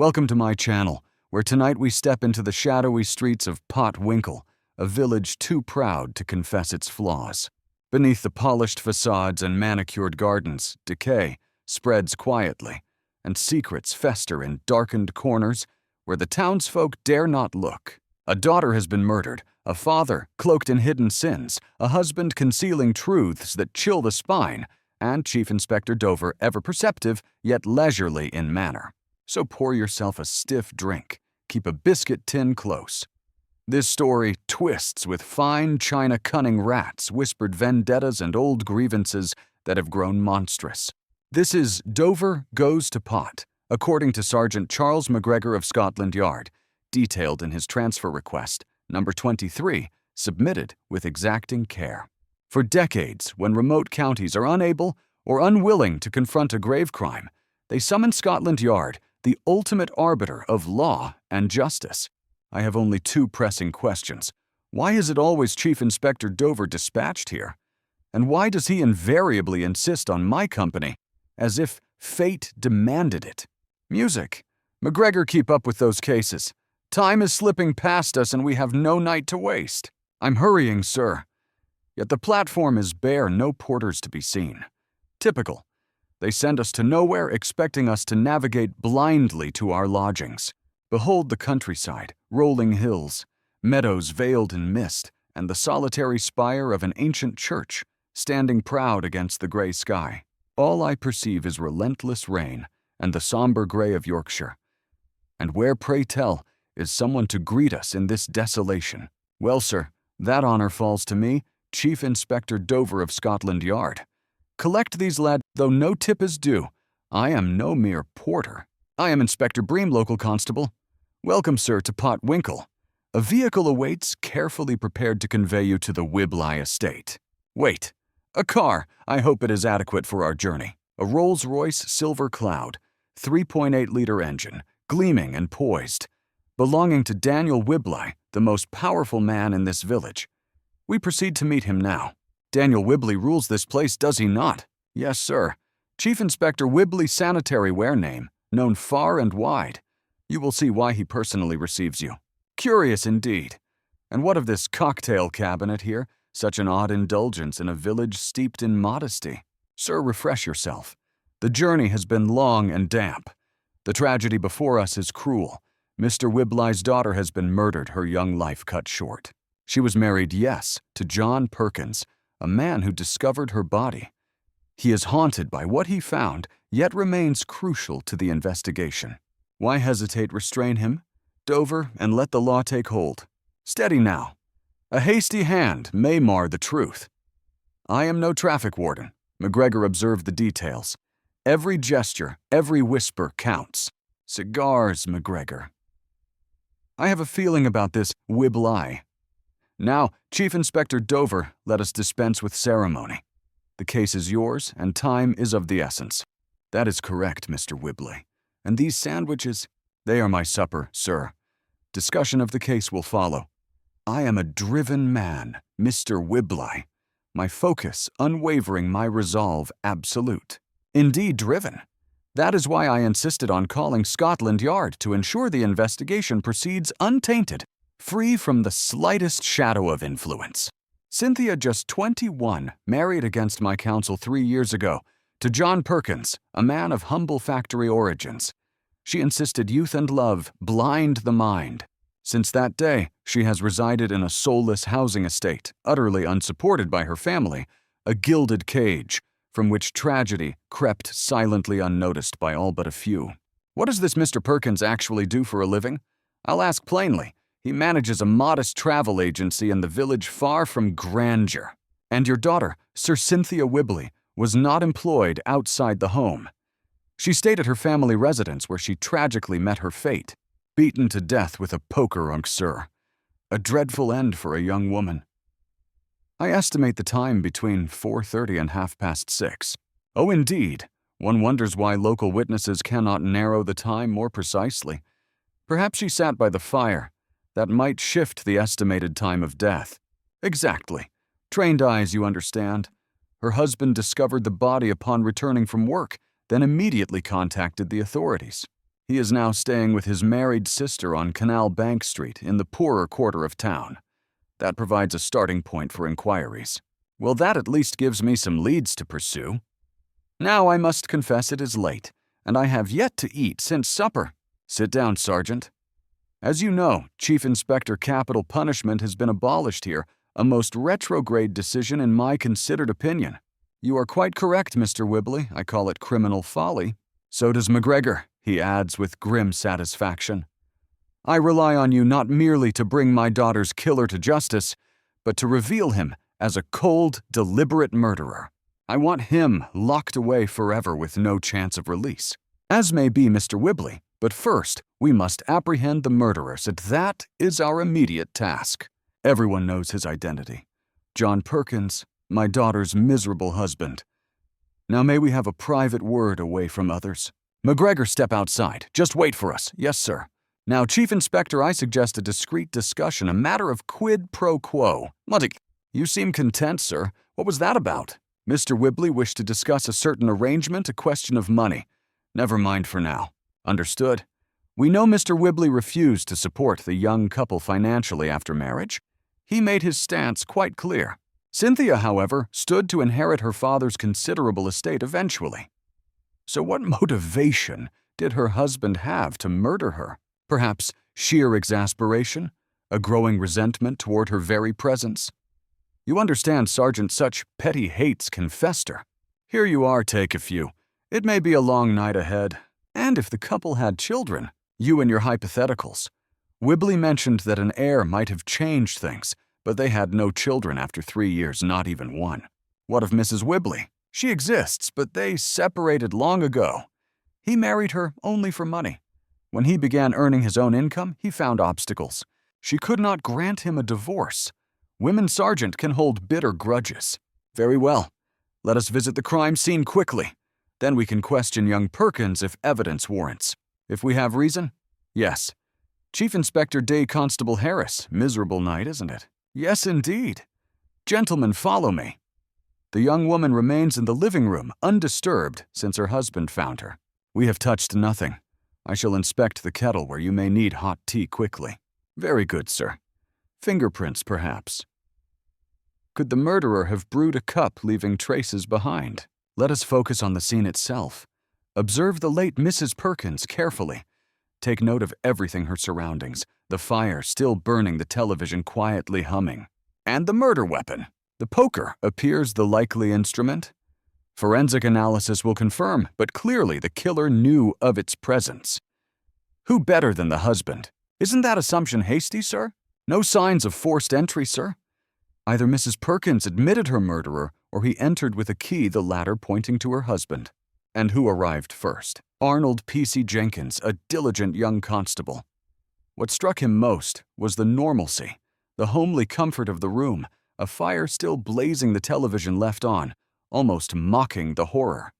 Welcome to my channel, where tonight we step into the shadowy streets of Pott, a village too proud to confess its flaws. Beneath the polished facades and manicured gardens, decay spreads quietly, and secrets fester in darkened corners where the townsfolk dare not look. A daughter has been murdered, a father cloaked in hidden sins, a husband concealing truths that chill the spine, and Chief Inspector Dover ever perceptive yet leisurely in manner. So pour yourself a stiff drink, keep a biscuit tin close. This story twists with fine china cunning rats, whispered vendettas, and old grievances that have grown monstrous. This is Dover Goes to Pott, according to Sergeant Charles McGregor of Scotland Yard, detailed in his transfer request, number 23, submitted with exacting care. For decades, when remote counties are unable or unwilling to confront a grave crime, they summon Scotland Yard, the ultimate arbiter of law and justice. I have only two pressing questions. Why is it always Chief Inspector Dover dispatched here? And why does he invariably insist on my company, as if fate demanded it? Music. McGregor, keep up with those cases. Time is slipping past us and we have no night to waste. I'm hurrying, sir. Yet the platform is bare, no porters to be seen. Typical. They send us to nowhere, expecting us to navigate blindly to our lodgings. Behold the countryside, rolling hills, meadows veiled in mist, and the solitary spire of an ancient church, standing proud against the gray sky. All I perceive is relentless rain and the somber gray of Yorkshire. And where, pray tell, is someone to greet us in this desolation? Well, sir, that honor falls to me, Chief Inspector Dover of Scotland Yard. Collect these lads, though no tip is due. I am no mere porter. I am Inspector Bream, local constable. Welcome, sir, to Pott Winkle. A vehicle awaits, carefully prepared to convey you to the Wibley estate. Wait, a car. I hope it is adequate for our journey. A Rolls-Royce Silver Cloud, 3.8-liter engine, gleaming and poised, belonging to Daniel Wibley, the most powerful man in this village. We proceed to meet him now. Daniel Wibley rules this place, does he not? Yes, sir. Chief Inspector Wibley sanitary wear name, known far and wide. You will see why he personally receives you. Curious indeed. And what of this cocktail cabinet here? Such an odd indulgence in a village steeped in modesty. Sir, refresh yourself. The journey has been long and damp. The tragedy before us is cruel. Mr. Wibley's daughter has been murdered, her young life cut short. She was married, yes, to John Perkins, a man who discovered her body. He is haunted by what he found, yet remains crucial to the investigation. Why hesitate? Restrain him, Dover, and let the law take hold. Steady now. A hasty hand may mar the truth. I am no traffic warden. McGregor observed the details. Every gesture, every whisper counts. Cigars, McGregor. I have a feeling about this Wibley. Now, Chief Inspector Dover, let us dispense with ceremony. The case is yours, and time is of the essence. That is correct, Mr. Wibley. And these sandwiches, they are my supper, sir. Discussion of the case will follow. I am a driven man, Mr. Wibley. My focus unwavering, my resolve absolute. Indeed driven. That is why I insisted on calling Scotland Yard to ensure the investigation proceeds untainted, free from the slightest shadow of influence. Cynthia, just 21, married against my counsel 3 years ago, to John Perkins, a man of humble factory origins. She insisted youth and love blind the mind. Since that day, she has resided in a soulless housing estate, utterly unsupported by her family, a gilded cage, from which tragedy crept silently unnoticed by all but a few. What does this Mr. Perkins actually do for a living? I'll ask plainly. He manages a modest travel agency in the village far from grandeur. And your daughter, Sir Cynthia Wibley, was not employed outside the home. She stayed at her family residence where she tragically met her fate, beaten to death with a poker, sir. A dreadful end for a young woman. I estimate the time between 4:30 and 6:30. Oh, indeed. One wonders why local witnesses cannot narrow the time more precisely. Perhaps she sat by the fire. That might shift the estimated time of death. Exactly. Trained eyes, you understand. Her husband discovered the body upon returning from work, then immediately contacted the authorities. He is now staying with his married sister on Canal Bank Street in the poorer quarter of town. That provides a starting point for inquiries. Well, that at least gives me some leads to pursue. Now I must confess it is late, and I have yet to eat since supper. Sit down, Sergeant. As you know, Chief Inspector Capital Punishment has been abolished here, a most retrograde decision in my considered opinion. You are quite correct, Mr. Whibley. I call it criminal folly. So does McGregor, he adds with grim satisfaction. I rely on you not merely to bring my daughter's killer to justice, but to reveal him as a cold, deliberate murderer. I want him locked away forever with no chance of release. As may be, Mr. Whibley, but first, we must apprehend the murderers, and that is our immediate task. Everyone knows his identity. John Perkins, my daughter's miserable husband. Now may we have a private word away from others? McGregor, step outside. Just wait for us. Yes, sir. Now, Chief Inspector, I suggest a discreet discussion, a matter of quid pro quo. Monty, you seem content, sir. What was that about? Mr. Whibley wished to discuss a certain arrangement, a question of money. Never mind for now. Understood. We know Mr. Whibley refused to support the young couple financially after marriage. He made his stance quite clear. Cynthia, however, stood to inherit her father's considerable estate eventually. So what motivation did her husband have to murder her? Perhaps sheer exasperation? A growing resentment toward her very presence? You understand, Sergeant, such petty hates can fester. Here you are, take a few. It may be a long night ahead. And if the couple had children, you and your hypotheticals. Whibley mentioned that an heir might have changed things, but they had no children after 3 years, not even one. What of Mrs. Whibley? She exists, but they separated long ago. He married her only for money. When he began earning his own income, he found obstacles. She could not grant him a divorce. Women, Sergeant, can hold bitter grudges. Very well. Let us visit the crime scene quickly. Then we can question young Perkins if evidence warrants. If we have reason? Yes. Chief Inspector Day Constable Harris. Miserable night, isn't it? Yes, indeed. Gentlemen, follow me. The young woman remains in the living room, undisturbed, since her husband found her. We have touched nothing. I shall inspect the kettle where you may need hot tea quickly. Very good, sir. Fingerprints, perhaps. Could the murderer have brewed a cup leaving traces behind? Let us focus on the scene itself. Observe the late Mrs. Perkins carefully. Take note of everything her surroundings, the fire still burning, the television quietly humming. And the murder weapon. The poker appears the likely instrument. Forensic analysis will confirm, but clearly the killer knew of its presence. Who better than the husband? Isn't that assumption hasty, sir? No signs of forced entry, sir? Either Mrs. Perkins admitted her murderer, or he entered with a key, the latter pointing to her husband. And who arrived first? Arnold P.C. Jenkins, a diligent young constable. What struck him most was the normalcy, the homely comfort of the room, a fire still blazing, the television left on, almost mocking the horror.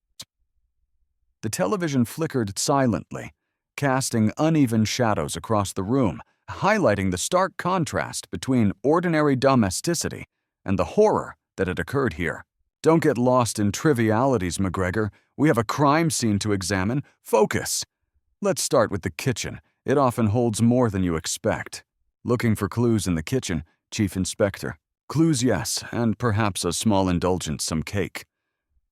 The television flickered silently, casting uneven shadows across the room, highlighting the stark contrast between ordinary domesticity and the horror that had occurred here. Don't get lost in trivialities, McGregor. We have a crime scene to examine. Focus. Let's start with the kitchen. It often holds more than you expect. Looking for clues in the kitchen, Chief Inspector. Clues, yes, and perhaps a small indulgence, some cake.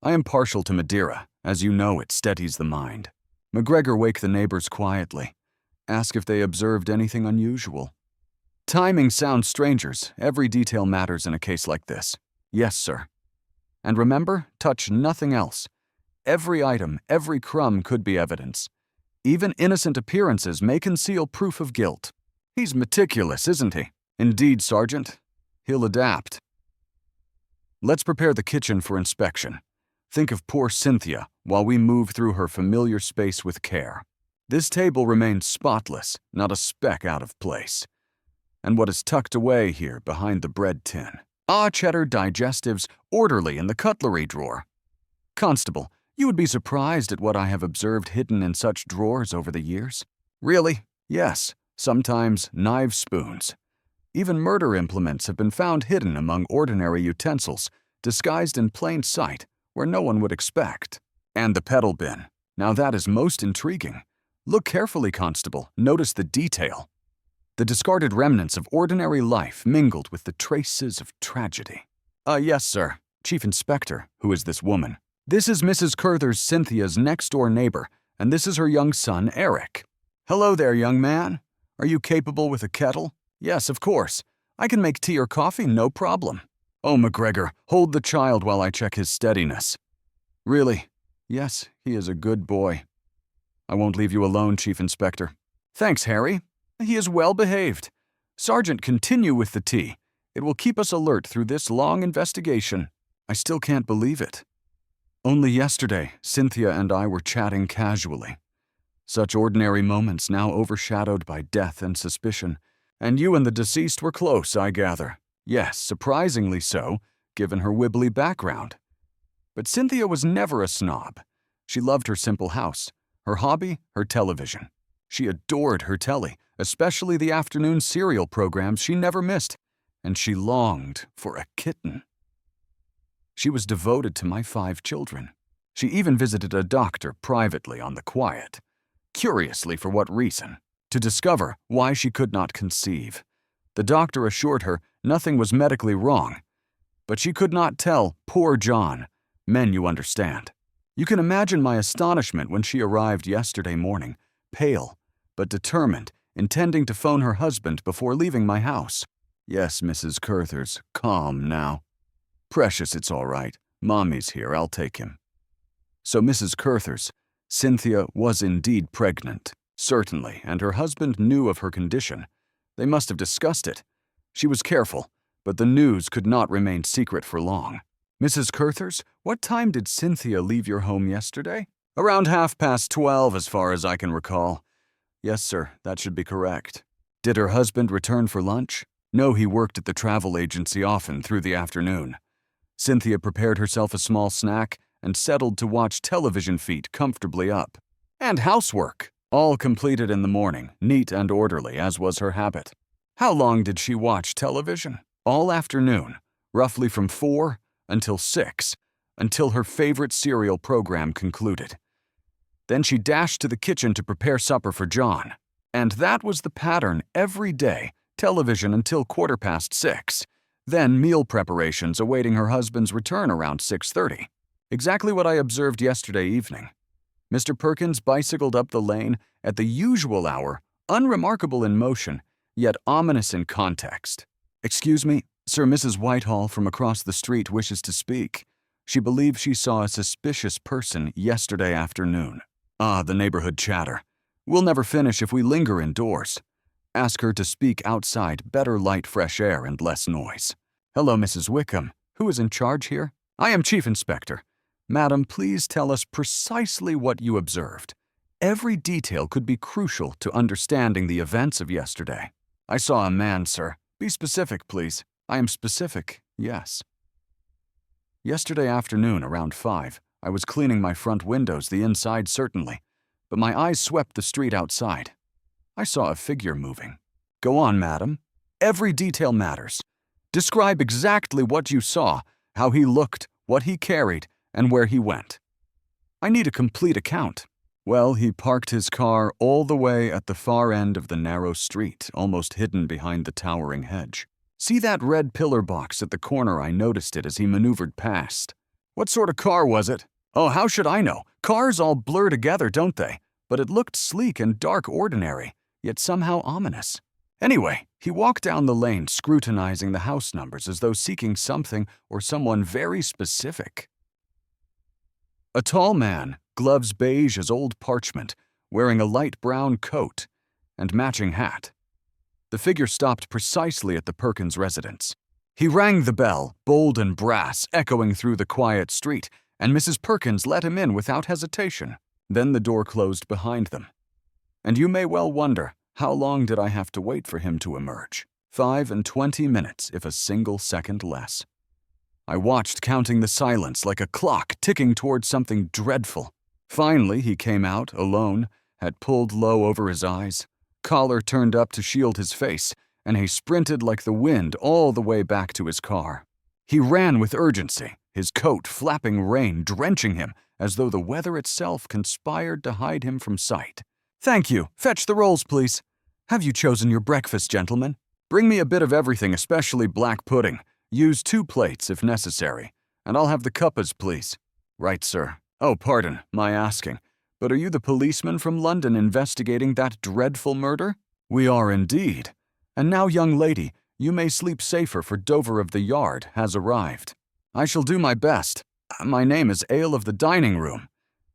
I am partial to Madeira. As you know, it steadies the mind. McGregor, wake the neighbors quietly. Ask if they observed anything unusual. Timing sounds strangers. Every detail matters in a case like this. Yes, sir. And remember, touch nothing else. Every item, every crumb could be evidence. Even innocent appearances may conceal proof of guilt. He's meticulous, isn't he? Indeed, Sergeant. He'll adapt. Let's prepare the kitchen for inspection. Think of poor Cynthia while we move through her familiar space with care. This table remains spotless, not a speck out of place. And what is tucked away here behind the bread tin? Cheddar digestives orderly in the cutlery drawer. Constable, you would be surprised at what I have observed hidden in such drawers over the years. Really? Yes, sometimes knife spoons. Even murder implements have been found hidden among ordinary utensils, disguised in plain sight, where no one would expect. And the pedal bin. Now that is most intriguing. Look carefully, Constable. Notice the detail. The discarded remnants of ordinary life mingled with the traces of tragedy. Yes, sir. Chief Inspector, who is this woman? This is Mrs. Curther's Cynthia's next-door neighbor, and this is her young son, Eric. Hello there, young man. Are you capable with a kettle? Yes, of course. I can make tea or coffee, no problem. Oh, McGregor, hold the child while I check his steadiness. Really? Yes, he is a good boy. I won't leave you alone, Chief Inspector. Thanks, Harry. He is well behaved. Sergeant, continue with the tea. It will keep us alert through this long investigation. I still can't believe it. Only yesterday, Cynthia and I were chatting casually. Such ordinary moments now overshadowed by death and suspicion. And you and the deceased were close, I gather. Yes, surprisingly so, given her wibbly background. But Cynthia was never a snob. She loved her simple house, her hobby, her television. She adored her telly, especially the afternoon serial programs she never missed, and she longed for a kitten. She was devoted to my 5 children. She even visited a doctor privately on the quiet. Curiously, for what reason? To discover why she could not conceive. The doctor assured her nothing was medically wrong, but she could not tell poor John. Men, you understand. You can imagine my astonishment when she arrived yesterday morning, pale, but determined, intending to phone her husband before leaving my house. Yes, Mrs. Curthers, calm now. Precious, it's all right. Mommy's here, I'll take him. So Mrs. Curthers, Cynthia was indeed pregnant, certainly, and her husband knew of her condition. They must have discussed it. She was careful, but the news could not remain secret for long. Mrs. Curthers, what time did Cynthia leave your home yesterday? Around 12:30, as far as I can recall. Yes, sir, that should be correct. Did her husband return for lunch? No, he worked at the travel agency often through the afternoon. Cynthia prepared herself a small snack and settled to watch television, feet comfortably up. And housework, all completed in the morning, neat and orderly, as was her habit. How long did she watch television? All afternoon, roughly from 4 until 6, until her favorite serial program concluded. Then she dashed to the kitchen to prepare supper for John. And that was the pattern every day, television until 6:15. Then meal preparations awaiting her husband's return around 6:30. Exactly what I observed yesterday evening. Mr. Perkins bicycled up the lane at the usual hour, unremarkable in motion, yet ominous in context. Excuse me, sir, Mrs. Whitehall from across the street wishes to speak. She believes she saw a suspicious person yesterday afternoon. Ah, the neighborhood chatter. We'll never finish if we linger indoors. Ask her to speak outside, better light, fresh air, and less noise. Hello, Mrs. Wickham. Who is in charge here? I am Chief Inspector. Madam, please tell us precisely what you observed. Every detail could be crucial to understanding the events of yesterday. I saw a man, sir. Be specific, please. I am specific, yes. Yesterday afternoon, around 5, I was cleaning my front windows, the inside certainly, but my eyes swept the street outside. I saw a figure moving. Go on, madam. Every detail matters. Describe exactly what you saw, how he looked, what he carried, and where he went. I need a complete account. Well, he parked his car all the way at the far end of the narrow street, almost hidden behind the towering hedge. See that red pillar box at the corner? I noticed it as he maneuvered past. What sort of car was it? Oh, how should I know? Cars all blur together, don't they? But it looked sleek and dark ordinary, yet somehow ominous. Anyway, he walked down the lane, scrutinizing the house numbers as though seeking something or someone very specific. A tall man, gloves beige as old parchment, wearing a light brown coat and matching hat. The figure stopped precisely at the Perkins residence. He rang the bell, bold and brass, echoing through the quiet street, and Mrs. Perkins let him in without hesitation. Then the door closed behind them. And you may well wonder, how long did I have to wait for him to emerge? 5 and 20 minutes, if a single second less. I watched, counting the silence like a clock ticking towards something dreadful. Finally, he came out, alone, had pulled low over his eyes, collar turned up to shield his face, and he sprinted like the wind all the way back to his car. He ran with urgency, his coat flapping rain drenching him as though the weather itself conspired to hide him from sight. Thank you. Fetch the rolls, please. Have you chosen your breakfast, gentlemen? Bring me a bit of everything, especially black pudding. Use 2 plates if necessary. And I'll have the cuppas, please. Right, sir. Oh, pardon my asking, but are you the policeman from London investigating that dreadful murder? We are indeed. And now, young lady, you may sleep safer, for Dover of the Yard has arrived. I shall do my best. My name is Ale of the Dining Room.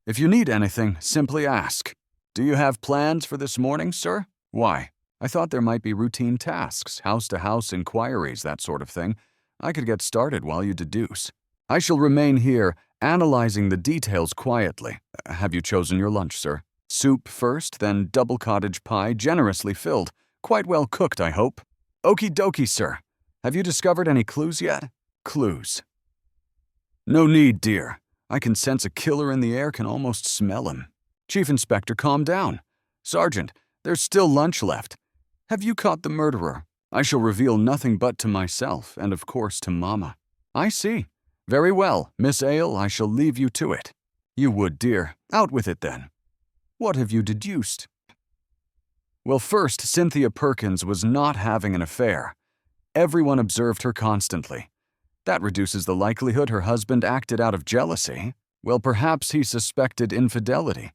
If you need anything, simply ask. Do you have plans for this morning, sir? Why? I thought there might be routine tasks, house-to-house inquiries, that sort of thing. I could get started while you deduce. I shall remain here, analyzing the details quietly. Have you chosen your lunch, sir? Soup first, then double cottage pie, generously filled. Quite well cooked, I hope. Okie dokie, sir. Have you discovered any clues yet? Clues. No need, dear. I can sense a killer in the air, can almost smell him. Chief Inspector, calm down. Sergeant, there's still lunch left. Have you caught the murderer? I shall reveal nothing but to myself, and of course to Mama. I see. Very well, Miss Ale, I shall leave you to it. You would, dear. Out with it, then. What have you deduced? Well, first, Cynthia Perkins was not having an affair. Everyone observed her constantly. That reduces the likelihood her husband acted out of jealousy. Well, perhaps he suspected infidelity.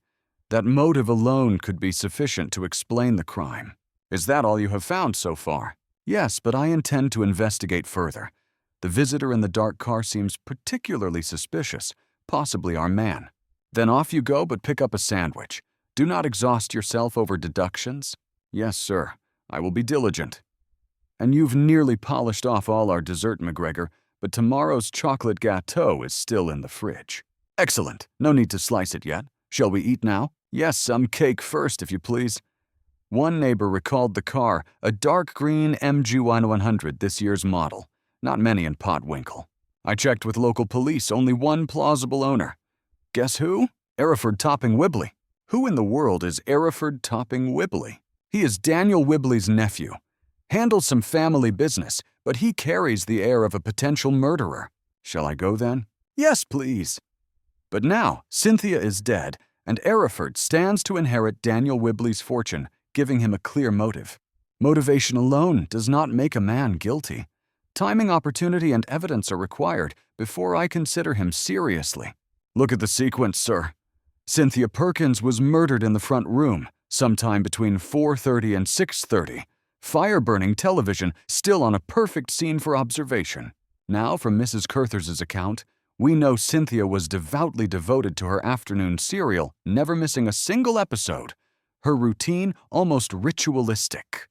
That motive alone could be sufficient to explain the crime. Is that all you have found so far? Yes, but I intend to investigate further. The visitor in the dark car seems particularly suspicious, possibly our man. Then off you go, but pick up a sandwich. Do not exhaust yourself over deductions. Yes, sir. I will be diligent. And you've nearly polished off all our dessert, McGregor, but tomorrow's chocolate gâteau is still in the fridge. Excellent. No need to slice it yet. Shall we eat now? Yes, some cake first, if you please. One neighbor recalled the car, a dark green MG 100, this year's model. Not many in Pott. I checked with local police, only one plausible owner. Guess who? Hereford Topping Whibley. Who in the world is Hereford Topping Whibley? He is Daniel Whibley's nephew. Handles some family business, but he carries the air of a potential murderer. Shall I go then? Yes, please. But now, Cynthia is dead, and Hereford stands to inherit Daniel Whibley's fortune, giving him a clear motive. Motivation alone does not make a man guilty. Timing, opportunity, and evidence are required before I consider him seriously. Look at the sequence, sir. Cynthia Perkins was murdered in the front room, sometime between 4:30 and 6:30. Fire-burning television still on a perfect scene for observation. Now, from Mrs. Curther's account, we know Cynthia was devoutly devoted to her afternoon cereal, never missing a single episode. Her routine almost ritualistic.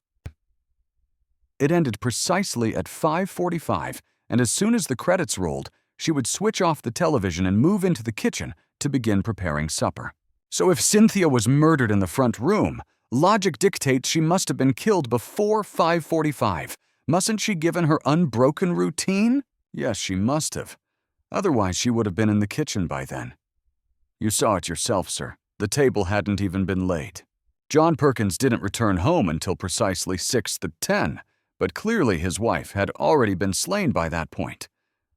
It ended precisely at 5:45, and as soon as the credits rolled, she would switch off the television and move into the kitchen to begin preparing supper. So if Cynthia was murdered in the front room, logic dictates she must have been killed before 5:45. Mustn't she, given her unbroken routine? Yes, she must have. Otherwise, she would have been in the kitchen by then. You saw it yourself, sir. The table hadn't even been laid. John Perkins didn't return home until precisely 6:10, but clearly his wife had already been slain by that point.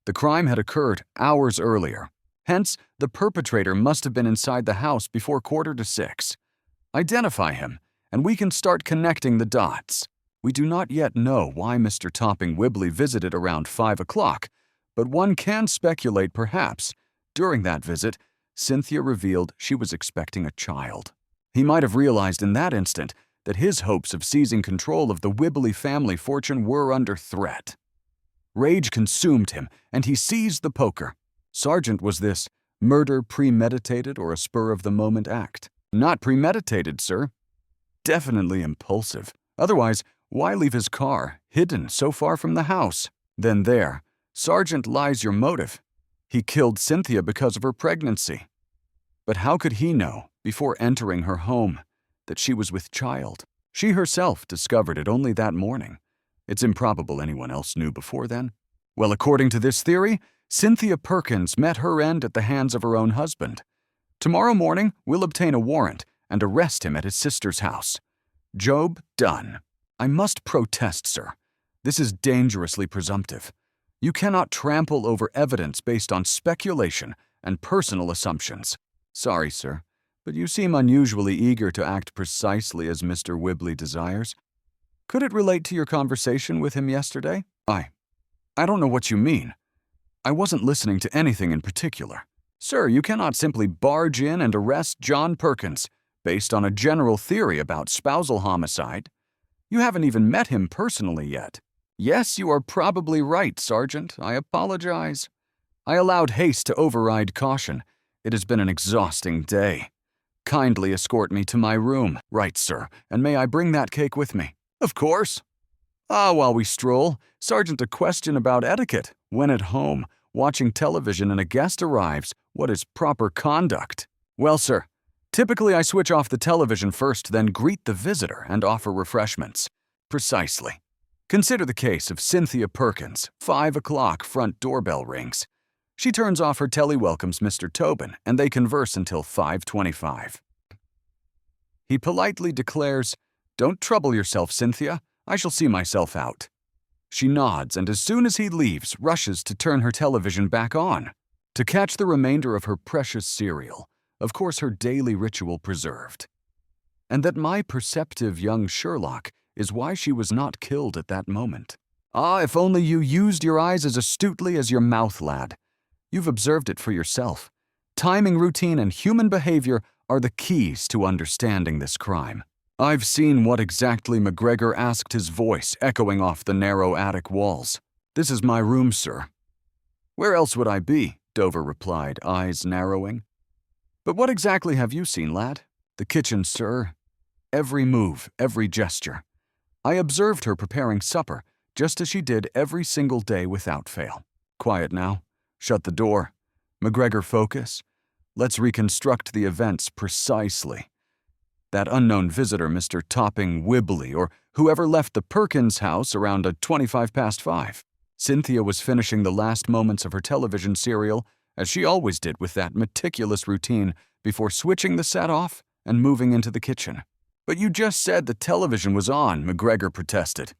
The crime had occurred hours earlier. Hence, the perpetrator must have been inside the house before 5:45. Identify him, and we can start connecting the dots. We do not yet know why Mr. Topping Whibley visited around 5 o'clock, but one can speculate perhaps, during that visit, Cynthia revealed she was expecting a child. He might have realized in that instant that his hopes of seizing control of the Whibley family fortune were under threat. Rage consumed him, and he seized the poker. Sergeant, was this murder premeditated or a spur-of-the-moment act? Not premeditated, sir. Definitely impulsive. Otherwise, why leave his car, hidden so far from the house? Then there, Sergeant, lies your motive. He killed Cynthia because of her pregnancy. But how could he know, before entering her home, that she was with child? She herself discovered it only that morning. It's improbable anyone else knew before then. Well, according to this theory, Cynthia Perkins met her end at the hands of her own husband. Tomorrow morning, we'll obtain a warrant and arrest him at his sister's house. Job done. I must protest, sir. This is dangerously presumptive. You cannot trample over evidence based on speculation and personal assumptions. Sorry, sir, But you seem unusually eager to act precisely as Mr. Wibley desires. Could it relate to your conversation with him yesterday? I don't know what you mean. I wasn't listening to anything in particular. Sir, you cannot simply barge in and arrest John Perkins based on a general theory about spousal homicide. You haven't even met him personally yet. Yes, you are probably right, Sergeant. I apologize. I allowed haste to override caution. It has been an exhausting day. Kindly escort me to my room. Right, sir. And may I bring that cake with me? Of course. While we stroll, Sergeant, a question about etiquette. When at home, watching television and a guest arrives, what is proper conduct? Well, sir, typically I switch off the television first, then greet the visitor and offer refreshments. Precisely. Consider the case of Cynthia Perkins. 5 o'clock, front doorbell rings. She turns off her telly, welcomes Mr. Tobin, and they converse until 5:25. He politely declares, "Don't trouble yourself, Cynthia. I shall see myself out." She nods, and as soon as he leaves, rushes to turn her television back on, to catch the remainder of her precious cereal, of course her daily ritual preserved. And that my perceptive young Sherlock is why she was not killed at that moment. If only you used your eyes as astutely as your mouth, lad. You've observed it for yourself. Timing routine and human behavior are the keys to understanding this crime. I've seen what exactly McGregor asked, his voice echoing off the narrow attic walls. "This is my room, sir." "Where else would I be?" Dover replied, eyes narrowing. "But what exactly have you seen, lad?" "The kitchen, sir. Every move, every gesture. I observed her preparing supper, just as she did every single day without fail. Quiet now. Shut the door. McGregor, focus. Let's reconstruct the events precisely. That unknown visitor, Mr. Topping Wibley, or whoever left the Perkins house around 5:25. Cynthia was finishing the last moments of her television serial, as she always did with that meticulous routine, before switching the set off and moving into the kitchen. "But you just said the television was on," McGregor protested.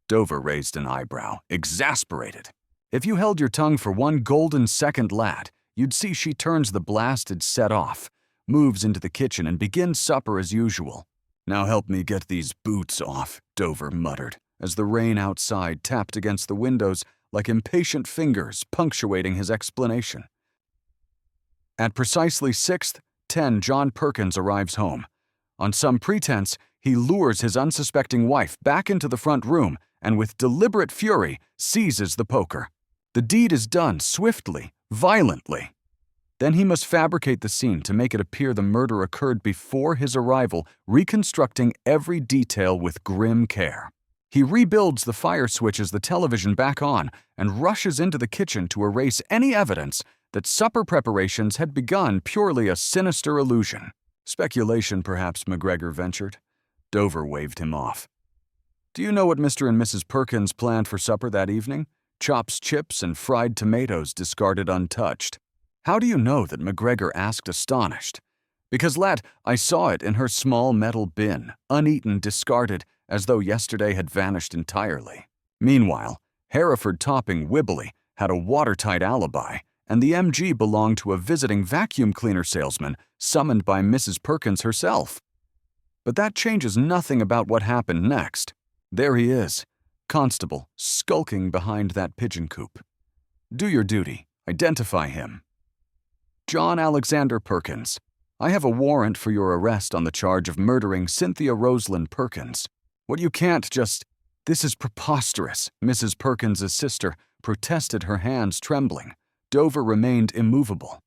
Dover raised an eyebrow, exasperated. "If you held your tongue for one golden second, lad, you'd see she turns the blasted set off, moves into the kitchen, and begins supper as usual." "Now help me get these boots off," Dover muttered, as the rain outside tapped against the windows like impatient fingers punctuating his explanation. At precisely 6:10, John Perkins arrives home. On some pretense, he lures his unsuspecting wife back into the front room and with deliberate fury seizes the poker. The deed is done swiftly, violently. Then he must fabricate the scene to make it appear the murder occurred before his arrival, reconstructing every detail with grim care. He rebuilds the fire switches the television back on and rushes into the kitchen to erase any evidence that supper preparations had begun purely a sinister illusion. "Speculation, perhaps," McGregor ventured. Dover waved him off. "Do you know what Mr. and Mrs. Perkins planned for supper that evening? Chops, chips, and fried tomatoes discarded untouched." "How do you know that?" McGregor asked, astonished. "Because, lad, I saw it in her small metal bin, uneaten, discarded, as though yesterday had vanished entirely." Meanwhile, Hereford Topping Wibley had a watertight alibi, and the MG belonged to a visiting vacuum cleaner salesman summoned by Mrs. Perkins herself. But that changes nothing about what happened next. There he is, Constable, skulking behind that pigeon coop. Do your duty. Identify him. "John Alexander Perkins. I have a warrant for your arrest on the charge of murdering Cynthia Rosalind Perkins. What you can't just—" "This is preposterous," Mrs. Perkins's sister protested, her hands trembling. Dover remained immovable.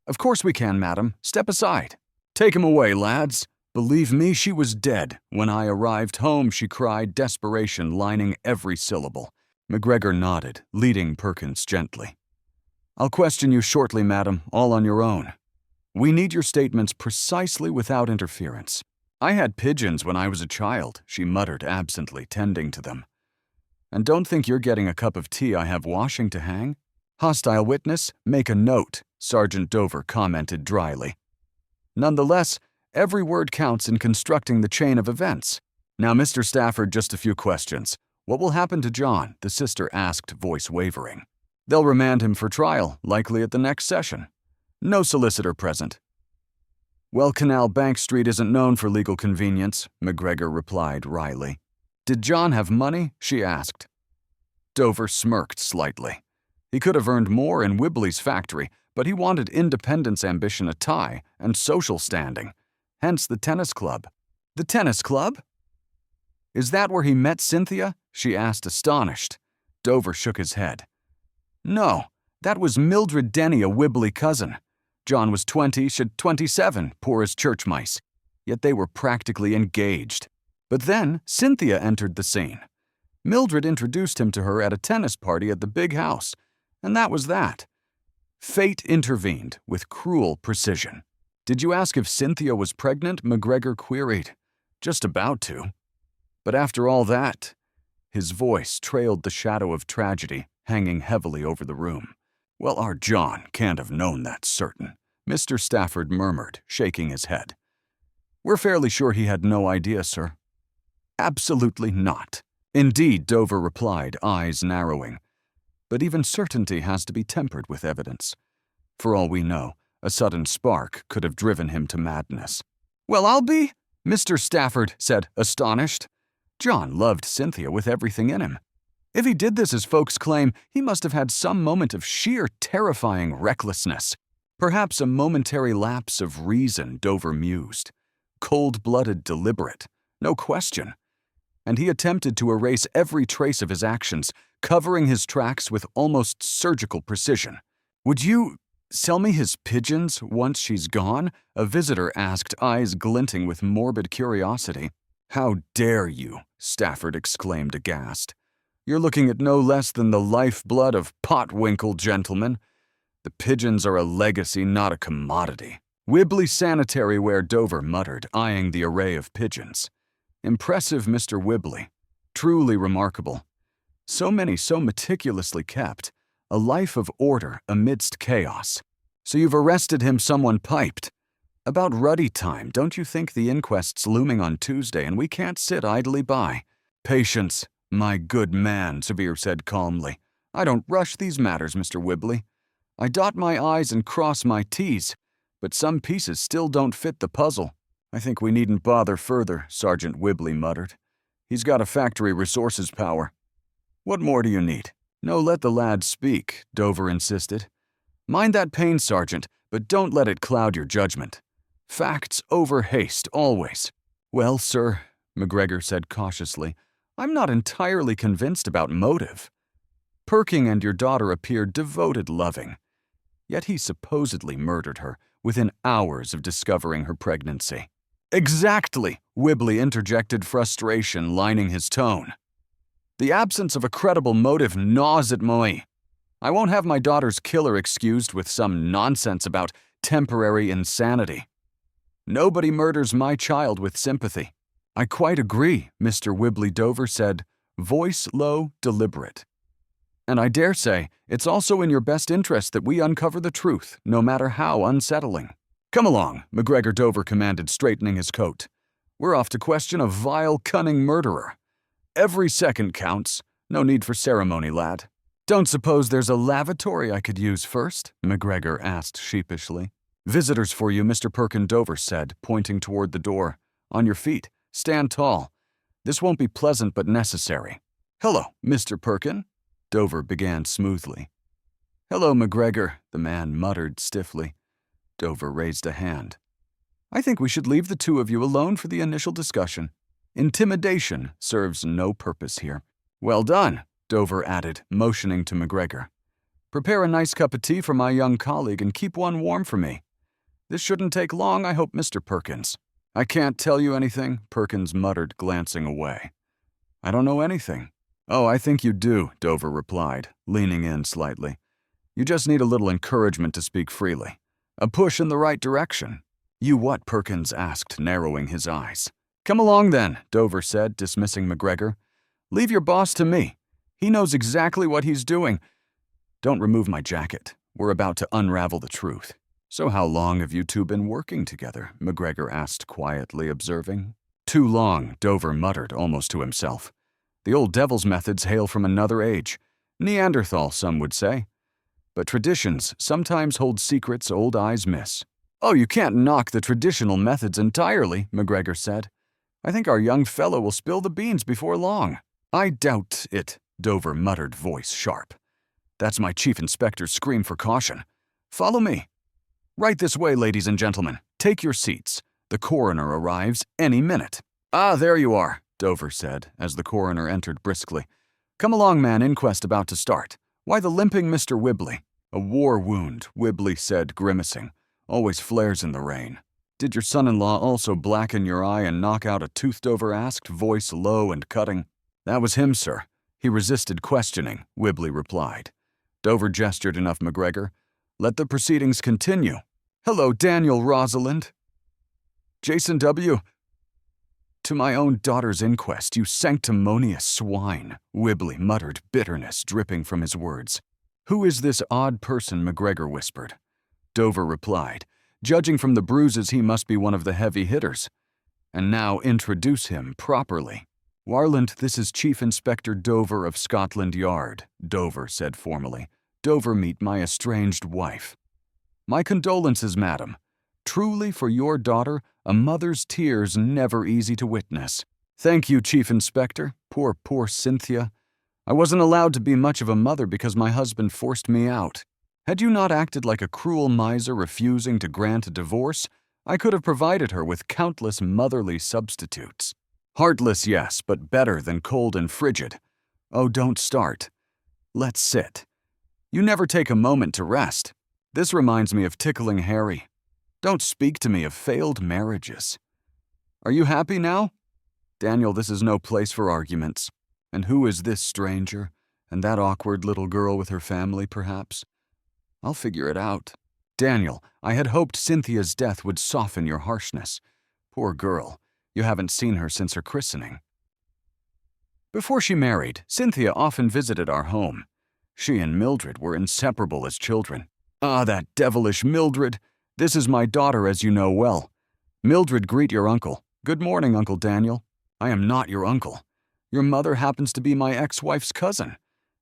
"Of course we can, madam. Step aside." "Take him away, lads. Believe me, she was dead. When I arrived home," she cried, desperation lining every syllable. McGregor nodded, leading Perkins gently. "I'll question you shortly, madam, all on your own. We need your statements precisely without interference." "I had pigeons when I was a child," she muttered absently, tending to them. "And don't think you're getting a cup of tea I have washing to hang." "Hostile witness, make a note," Sergeant Dover commented dryly. "Nonetheless, every word counts in constructing the chain of events. Now, Mr. Stafford, just a few questions. What will happen to John?" the sister asked, voice wavering. "They'll remand him for trial, likely at the next session. No solicitor present." Well, Canal Bank Street isn't known for legal convenience, McGregor replied wryly. Did John have money? She asked. Dover smirked slightly. He could have earned more in Wibley's factory, but he wanted independence, ambition, a tie, and social standing. Hence the tennis club. The tennis club? Is that where he met Cynthia? She asked, astonished. Dover shook his head. No, that was Mildred Denny, a Wibley cousin. John was 20, she'd 27, poor as church mice. Yet they were practically engaged. But then Cynthia entered the scene. Mildred introduced him to her at a tennis party at the big house, and that was that. Fate intervened with cruel precision. Did you ask if Cynthia was pregnant? McGregor queried. Just about to. But after all that, his voice trailed the shadow of tragedy hanging heavily over the room. Well, our John can't have known that certain, Mr. Stafford murmured, shaking his head. We're fairly sure he had no idea, sir. Absolutely not. Indeed, Dover replied, eyes narrowing. But even certainty has to be tempered with evidence. For all we know, a sudden spark could have driven him to madness. Well, I'll be, Mr. Stafford said, astonished. John loved Cynthia with everything in him. If he did this as folks claim, he must have had some moment of sheer terrifying recklessness. Perhaps a momentary lapse of reason, Dover mused. Cold-blooded, deliberate, no question. And he attempted to erase every trace of his actions, covering his tracks with almost surgical precision. Would you sell me his pigeons once she's gone? A visitor asked, eyes glinting with morbid curiosity. How dare you? Stafford exclaimed aghast. You're looking at no less than the lifeblood of Pott, gentlemen. The pigeons are a legacy, not a commodity. Wibley sanitary ware, Dover muttered, eyeing the array of pigeons. Impressive, Mr. Wibley. Truly remarkable. So many so meticulously kept. A life of order amidst chaos. So you've arrested him, someone piped. About ruddy time, don't you think? The inquest's looming on Tuesday, and we can't sit idly by. Patience, my good man, Severe said calmly. I don't rush these matters, Mr. Wibley. I dot my I's and cross my T's, but some pieces still don't fit the puzzle. I think we needn't bother further, Sergeant Wibley muttered. He's got a factory resources power. What more do you need? No, let the lad speak, Dover insisted. Mind that pain, Sergeant, but don't let it cloud your judgment. Facts over haste, always. Well, sir, McGregor said cautiously, I'm not entirely convinced about motive. Perking and your daughter appeared devoted, loving. Yet he supposedly murdered her within hours of discovering her pregnancy. Exactly, Wibley interjected, frustration lining his tone. The absence of a credible motive gnaws at me. I won't have my daughter's killer excused with some nonsense about temporary insanity. Nobody murders my child with sympathy. I quite agree, Mr. Wibley, Dover said, voice low, deliberate. And I dare say it's also in your best interest that we uncover the truth, no matter how unsettling. Come along, McGregor, Dover commanded, straightening his coat. We're off to question a vile, cunning murderer. Every second counts. No need for ceremony, lad. Don't suppose there's a lavatory I could use first? McGregor asked sheepishly. Visitors for you, Mr. Perkin, Dover said, pointing toward the door. On your feet. Stand tall. This won't be pleasant but necessary. Hello, Mr. Perkin. Dover began smoothly. Hello, McGregor, the man muttered stiffly. Dover raised a hand. I think we should leave the two of you alone for the initial discussion. Intimidation serves no purpose here. Well done, Dover added, motioning to McGregor. Prepare a nice cup of tea for my young colleague and keep one warm for me. This shouldn't take long, I hope, Mr. Perkins. I can't tell you anything, Perkins muttered, glancing away. I don't know anything. Oh, I think you do, Dover replied, leaning in slightly. You just need a little encouragement to speak freely. A push in the right direction. You what? Perkins asked, narrowing his eyes. Come along then, Dover said, dismissing McGregor. Leave your boss to me. He knows exactly what he's doing. Don't remove my jacket. We're about to unravel the truth. So how long have you two been working together? McGregor asked quietly, observing. Too long, Dover muttered, almost to himself. The old devil's methods hail from another age. Neanderthal, some would say. But traditions sometimes hold secrets old eyes miss. Oh, you can't knock the traditional methods entirely, McGregor said. I think our young fellow will spill the beans before long. I doubt it, Dover muttered, voice sharp. That's my chief inspector's scream for caution. Follow me. Right this way, ladies and gentlemen. Take your seats. The coroner arrives any minute. Ah, there you are, Dover said, as the coroner entered briskly. Come along, man, inquest about to start. Why the limping Mr. Whibley? A war wound, Whibley said, grimacing. Always flares in the rain. Did your son-in-law also blacken your eye and knock out a tooth, Dover asked, voice low and cutting. That was him, sir. He resisted questioning, Whibley replied. Dover gestured enough, McGregor. Let the proceedings continue. Hello, Daniel Rosalind. Jason W. To my own daughter's inquest, you sanctimonious swine, Whibley muttered, bitterness dripping from his words. Who is this odd person, McGregor whispered. Dover replied, judging from the bruises he must be one of the heavy hitters. And now introduce him properly. Warland, this is Chief Inspector Dover of Scotland Yard, Dover said formally. Dover, meet my estranged wife. My condolences, madam. Truly, for your daughter, a mother's tears never easy to witness. Thank you, Chief Inspector. Poor Cynthia. I wasn't allowed to be much of a mother because my husband forced me out. Had you not acted like a cruel miser refusing to grant a divorce, I could have provided her with countless motherly substitutes. Heartless, yes, but better than cold and frigid. Oh, don't start. Let's sit. You never take a moment to rest. This reminds me of tickling Harry. Don't speak to me of failed marriages. Are you happy now? Daniel, this is no place for arguments. And who is this stranger? And that awkward little girl with her family, perhaps? I'll figure it out. Daniel, I had hoped Cynthia's death would soften your harshness. Poor girl. You haven't seen her since her christening. Before she married, Cynthia often visited our home. She and Mildred were inseparable as children. Ah, that devilish Mildred! This is my daughter, as you know well. Mildred, greet your uncle. Good morning, Uncle Daniel. I am not your uncle. Your mother happens to be my ex-wife's cousin.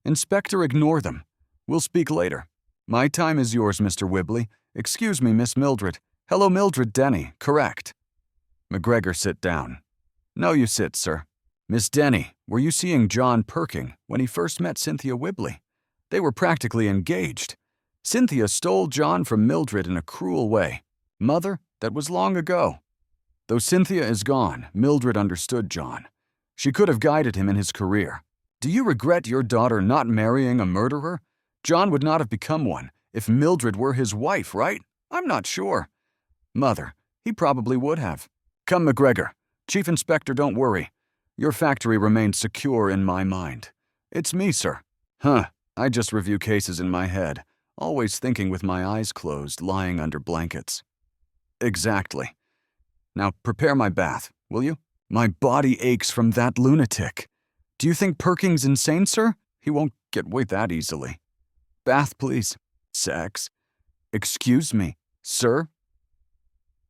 Inspector, ignore them. We'll speak later. My time is yours, Mr. Whibley. Excuse me, Miss Mildred. Hello, Mildred Denny. Correct. McGregor, sit down. No, you sit, sir. Miss Denny, were you seeing John Perking when he first met Cynthia Whibley? They were practically engaged. Cynthia stole John from Mildred in a cruel way. Mother, that was long ago. Though Cynthia is gone, Mildred understood John. She could have guided him in his career. Do you regret your daughter not marrying a murderer? John would not have become one if Mildred were his wife, right? I'm not sure. Mother, he probably would have. Come, McGregor. Chief Inspector, don't worry. Your factory remains secure in my mind. It's me, sir. Huh, I just review cases in my head, always thinking with my eyes closed, lying under blankets. Exactly. Now prepare my bath, will you? My body aches from that lunatic. Do you think Perking's insane, sir? He won't get away that easily. Bath, please. Sex. Excuse me, sir?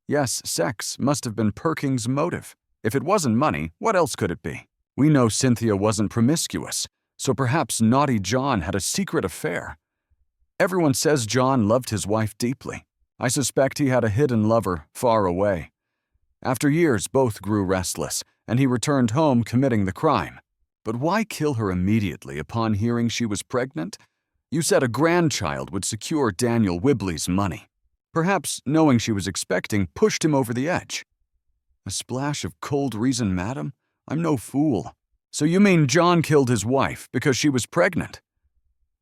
Yes, sex must have been Perking's motive. If it wasn't money, what else could it be? We know Cynthia wasn't promiscuous, so perhaps naughty John had a secret affair. Everyone says John loved his wife deeply. I suspect he had a hidden lover far away. After years, both grew restless, and he returned home committing the crime. But why kill her immediately upon hearing she was pregnant? You said a grandchild would secure Daniel Whibley's money. Perhaps knowing she was expecting pushed him over the edge. A splash of cold reason, madam? I'm no fool. So you mean John killed his wife because she was pregnant?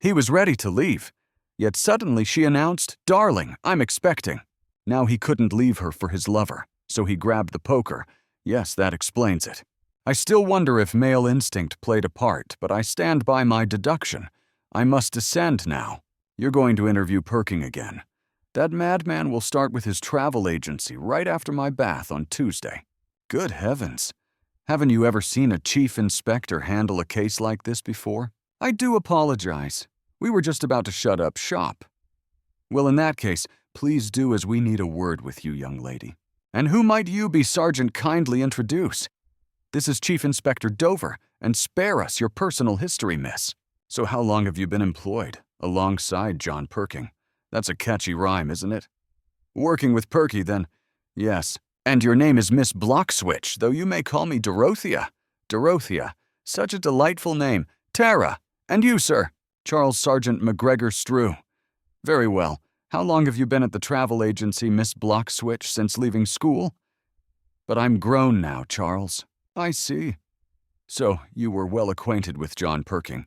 He was ready to leave, yet suddenly she announced, "Darling, I'm expecting." Now he couldn't leave her for his lover, so he grabbed the poker. Yes, that explains it. I still wonder if male instinct played a part, but I stand by my deduction. I must descend now. You're going to interview Perking again. That madman will start with his travel agency right after my bath on Tuesday. Good heavens. Haven't you ever seen a chief inspector handle a case like this before? I do apologize. We were just about to shut up shop. Well, in that case, please do, as we need a word with you, young lady. And who might you be, Sergeant, kindly introduce? This is Chief Inspector Dover, and spare us your personal history, miss. So how long have you been employed, alongside John Perking? That's a catchy rhyme, isn't it? Working with Perky, then. Yes. And your name is Miss Blockswitch, though you may call me Dorothea. Dorothea. Such a delightful name. Tara. And you, sir? Charles Sergeant McGregor Strew. Very well. How long have you been at the travel agency, Miss Blockswitch, since leaving school? But I'm grown now, Charles. I see. So, you were well acquainted with John Perking.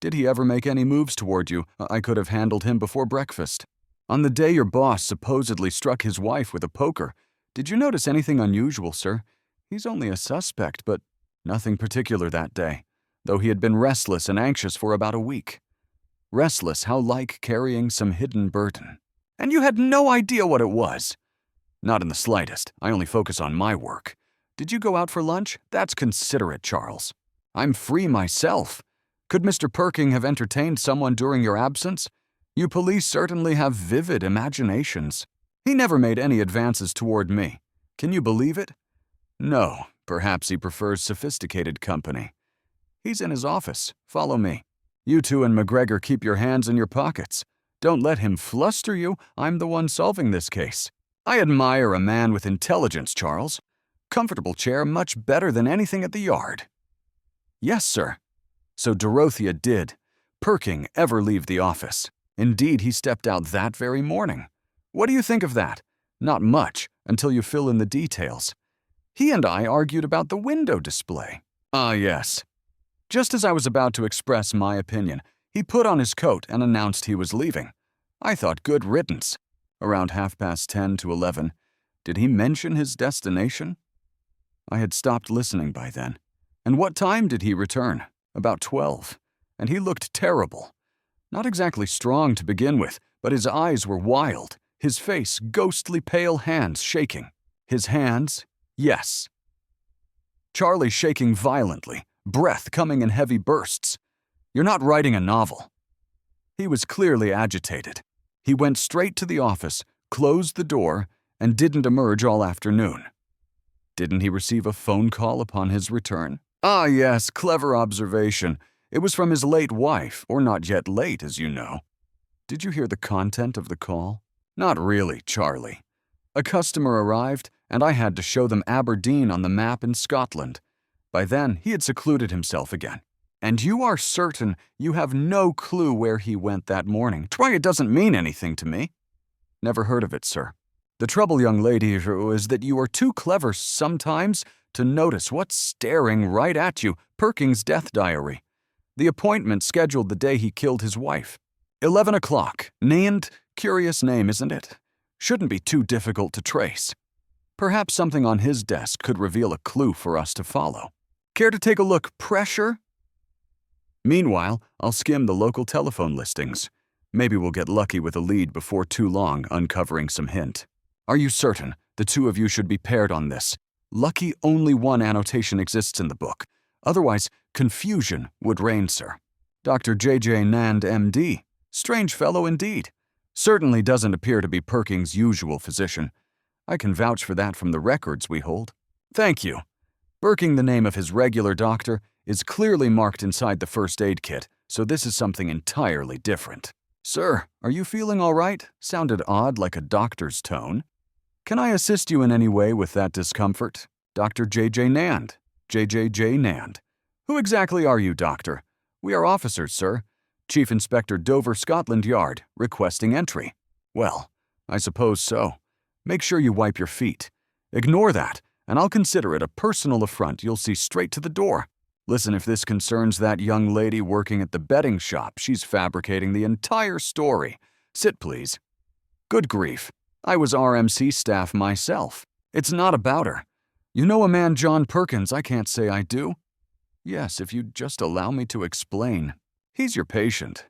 Did he ever make any moves toward you? I could have handled him before breakfast. On the day your boss supposedly struck his wife with a poker, did you notice anything unusual, sir? He's only a suspect, but nothing particular that day, though he had been restless and anxious for about a week. Restless, how like carrying some hidden burden. And you had no idea what it was? Not in the slightest. I only focus on my work. Did you go out for lunch? That's considerate, Charles. I'm free myself. Could Mr. Perking have entertained someone during your absence? You police certainly have vivid imaginations. He never made any advances toward me. Can you believe it? No, perhaps he prefers sophisticated company. He's in his office. Follow me. You two and McGregor keep your hands in your pockets. Don't let him fluster you. I'm the one solving this case. I admire a man with intelligence, Charles. Comfortable chair, much better than anything at the yard. Yes, sir. So Dorothea did. Perking ever leave the office. Indeed, he stepped out that very morning. What do you think of that? Not much, until you fill in the details. He and I argued about the window display. Ah, yes. Just as I was about to express my opinion, he put on his coat and announced he was leaving. I thought good riddance. Around 10:30 to 11. Did he mention his destination? I had stopped listening by then. And what time did he return? About 12. And he looked terrible. Not exactly strong to begin with, but his eyes were wild, his face ghostly pale, hands shaking. His hands, yes. Charlie shaking violently, breath coming in heavy bursts. You're not writing a novel. He was clearly agitated. He went straight to the office, closed the door, and didn't emerge all afternoon. Didn't he receive a phone call upon his return? Ah, yes, clever observation. It was from his late wife, or not yet late, as you know. Did you hear the content of the call? Not really, Charlie. A customer arrived, and I had to show them Aberdeen on the map in Scotland. By then, he had secluded himself again. And you are certain you have no clue where he went that morning. Try it doesn't mean anything to me. Never heard of it, sir. The trouble, young lady, is that you are too clever sometimes to notice what's staring right at you, Perking's death diary. The appointment scheduled the day he killed his wife. 11 o'clock. Named, curious name, isn't it? Shouldn't be too difficult to trace. Perhaps something on his desk could reveal a clue for us to follow. Care to take a look? Pressure? Meanwhile, I'll skim the local telephone listings. Maybe we'll get lucky with a lead before too long, uncovering some hint. Are you certain the two of you should be paired on this? Lucky only one annotation exists in the book. Otherwise, confusion would reign, sir. Dr. J.J. Nand, M.D. Strange fellow indeed. Certainly doesn't appear to be Perking's usual physician. I can vouch for that from the records we hold. Thank you. Perking, the name of his regular doctor, is clearly marked inside the first aid kit, so this is something entirely different. Sir, are you feeling all right? Sounded odd, like a doctor's tone. Can I assist you in any way with that discomfort? Dr. J.J. Nand. J.J. Nand. Who exactly are you, doctor? We are officers, sir. Chief Inspector Dover, Scotland Yard, requesting entry. Well, I suppose so. Make sure you wipe your feet. Ignore that, and I'll consider it a personal affront. You'll see straight to the door. Listen, if this concerns that young lady working at the betting shop, she's fabricating the entire story. Sit, please. Good grief. I was RMC staff myself. It's not about her. You know a man, John Perkins, I can't say I do. Yes, if you'd just allow me to explain. He's your patient.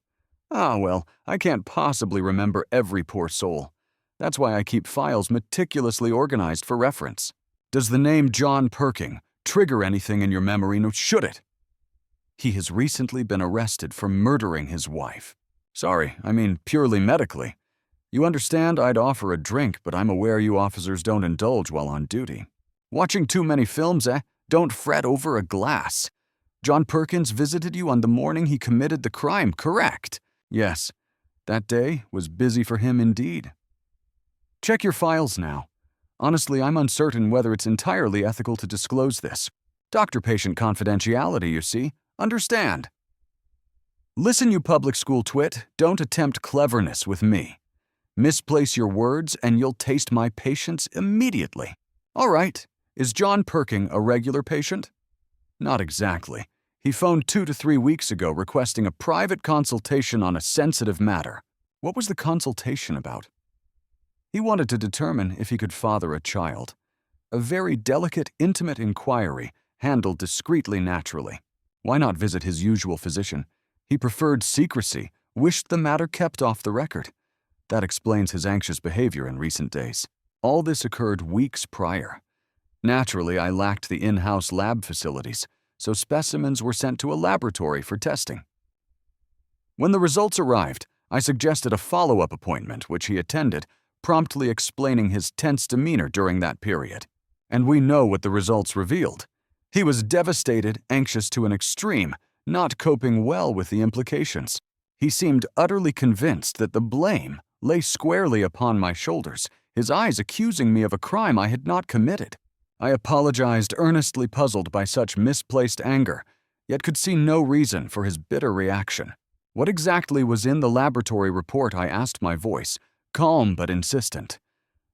Ah, well, I can't possibly remember every poor soul. That's why I keep files meticulously organized for reference. Does the name John Perking trigger anything in your memory? No, should it? He has recently been arrested for murdering his wife. Sorry, I mean purely medically. You understand I'd offer a drink, but I'm aware you officers don't indulge while on duty. Watching too many films, eh? Don't fret over a glass. John Perkins visited you on the morning he committed the crime, correct? Yes. That day was busy for him indeed. Check your files now. Honestly, I'm uncertain whether it's entirely ethical to disclose this. Doctor-patient confidentiality, you see. Understand. Listen, you public school twit, don't attempt cleverness with me. Misplace your words and you'll taste my patience immediately. All right, is John Perking a regular patient? Not exactly. He phoned 2 to 3 weeks ago requesting a private consultation on a sensitive matter. What was the consultation about? He wanted to determine if he could father a child. A very delicate, intimate inquiry, handled discreetly naturally. Why not visit his usual physician? He preferred secrecy, wished the matter kept off the record. That explains his anxious behavior in recent days. All this occurred weeks prior. Naturally, I lacked the in-house lab facilities, so specimens were sent to a laboratory for testing. When the results arrived, I suggested a follow-up appointment, which he attended, promptly explaining his tense demeanor during that period. And we know what the results revealed. He was devastated, anxious to an extreme, not coping well with the implications. He seemed utterly convinced that the blame lay squarely upon my shoulders, his eyes accusing me of a crime I had not committed. I apologized, earnestly puzzled by such misplaced anger, yet could see no reason for his bitter reaction. What exactly was in the laboratory report, I asked, my voice, calm but insistent.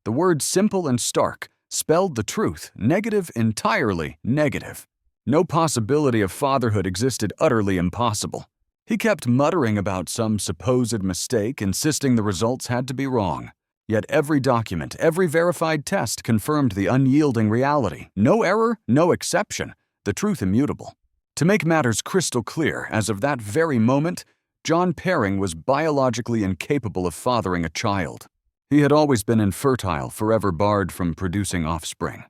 The words simple and stark spelled the truth, negative, entirely negative. No possibility of fatherhood existed, utterly impossible. He kept muttering about some supposed mistake, insisting the results had to be wrong. Yet every document, every verified test confirmed the unyielding reality. No error, no exception, the truth immutable. To make matters crystal clear, as of that very moment, John Perring was biologically incapable of fathering a child. He had always been infertile, forever barred from producing offspring.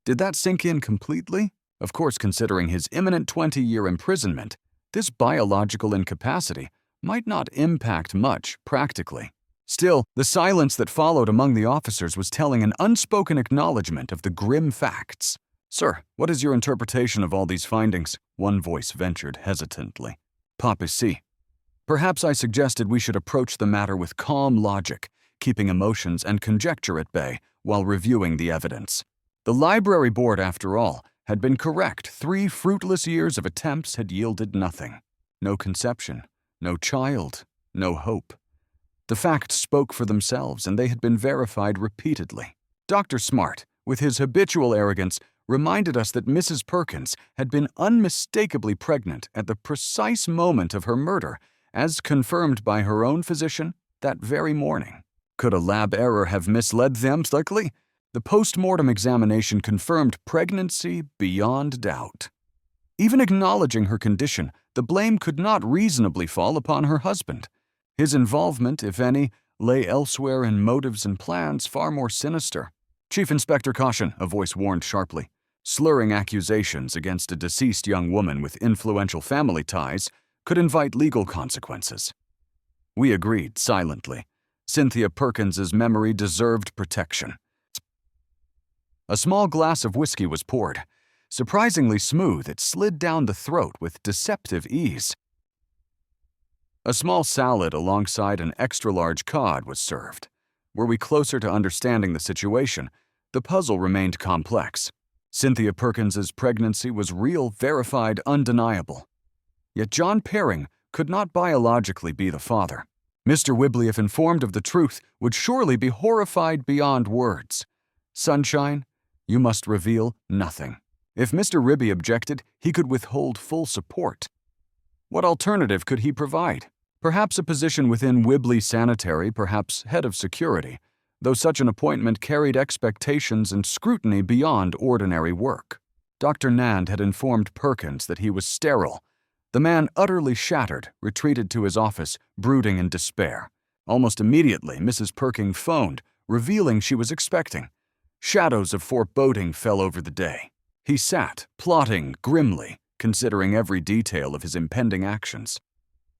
Did that sink in completely? Of course, considering his imminent 20-year imprisonment, this biological incapacity might not impact much practically. Still, the silence that followed among the officers was telling an unspoken acknowledgement of the grim facts. "Sir, what is your interpretation of all these findings?" one voice ventured hesitantly. "Pop ici." Perhaps I suggested we should approach the matter with calm logic, keeping emotions and conjecture at bay while reviewing the evidence. The library board, after all, had been correct. 3 fruitless years of attempts had yielded nothing. No conception, no child, no hope. The facts spoke for themselves, and they had been verified repeatedly. Dr. Smart, with his habitual arrogance, reminded us that Mrs. Perkins had been unmistakably pregnant at the precise moment of her murder, as confirmed by her own physician that very morning. Could a lab error have misled them slightly? The post-mortem examination confirmed pregnancy beyond doubt. Even acknowledging her condition, the blame could not reasonably fall upon her husband. His involvement, if any, lay elsewhere in motives and plans far more sinister. "Chief Inspector, caution," a voice warned sharply. Slurring accusations against a deceased young woman with influential family ties could invite legal consequences. We agreed silently. Cynthia Perkins's memory deserved protection. A small glass of whiskey was poured. Surprisingly smooth, it slid down the throat with deceptive ease. A small salad alongside an extra-large cod was served. Were we closer to understanding the situation, the puzzle remained complex. Cynthia Perkins's pregnancy was real, verified, undeniable. Yet John Perring could not biologically be the father. Mr. Whibley, if informed of the truth, would surely be horrified beyond words. "Sunshine, you must reveal nothing." If Mr. Ribby objected, he could withhold full support. What alternative could he provide? Perhaps a position within Whibley Sanitary, perhaps head of security, though such an appointment carried expectations and scrutiny beyond ordinary work. Dr. Nand had informed Perkins that he was sterile. The man, utterly shattered, retreated to his office, brooding in despair. Almost immediately, Mrs. Perking phoned, revealing she was expecting. Shadows of foreboding fell over the day. He sat, plotting grimly, considering every detail of his impending actions.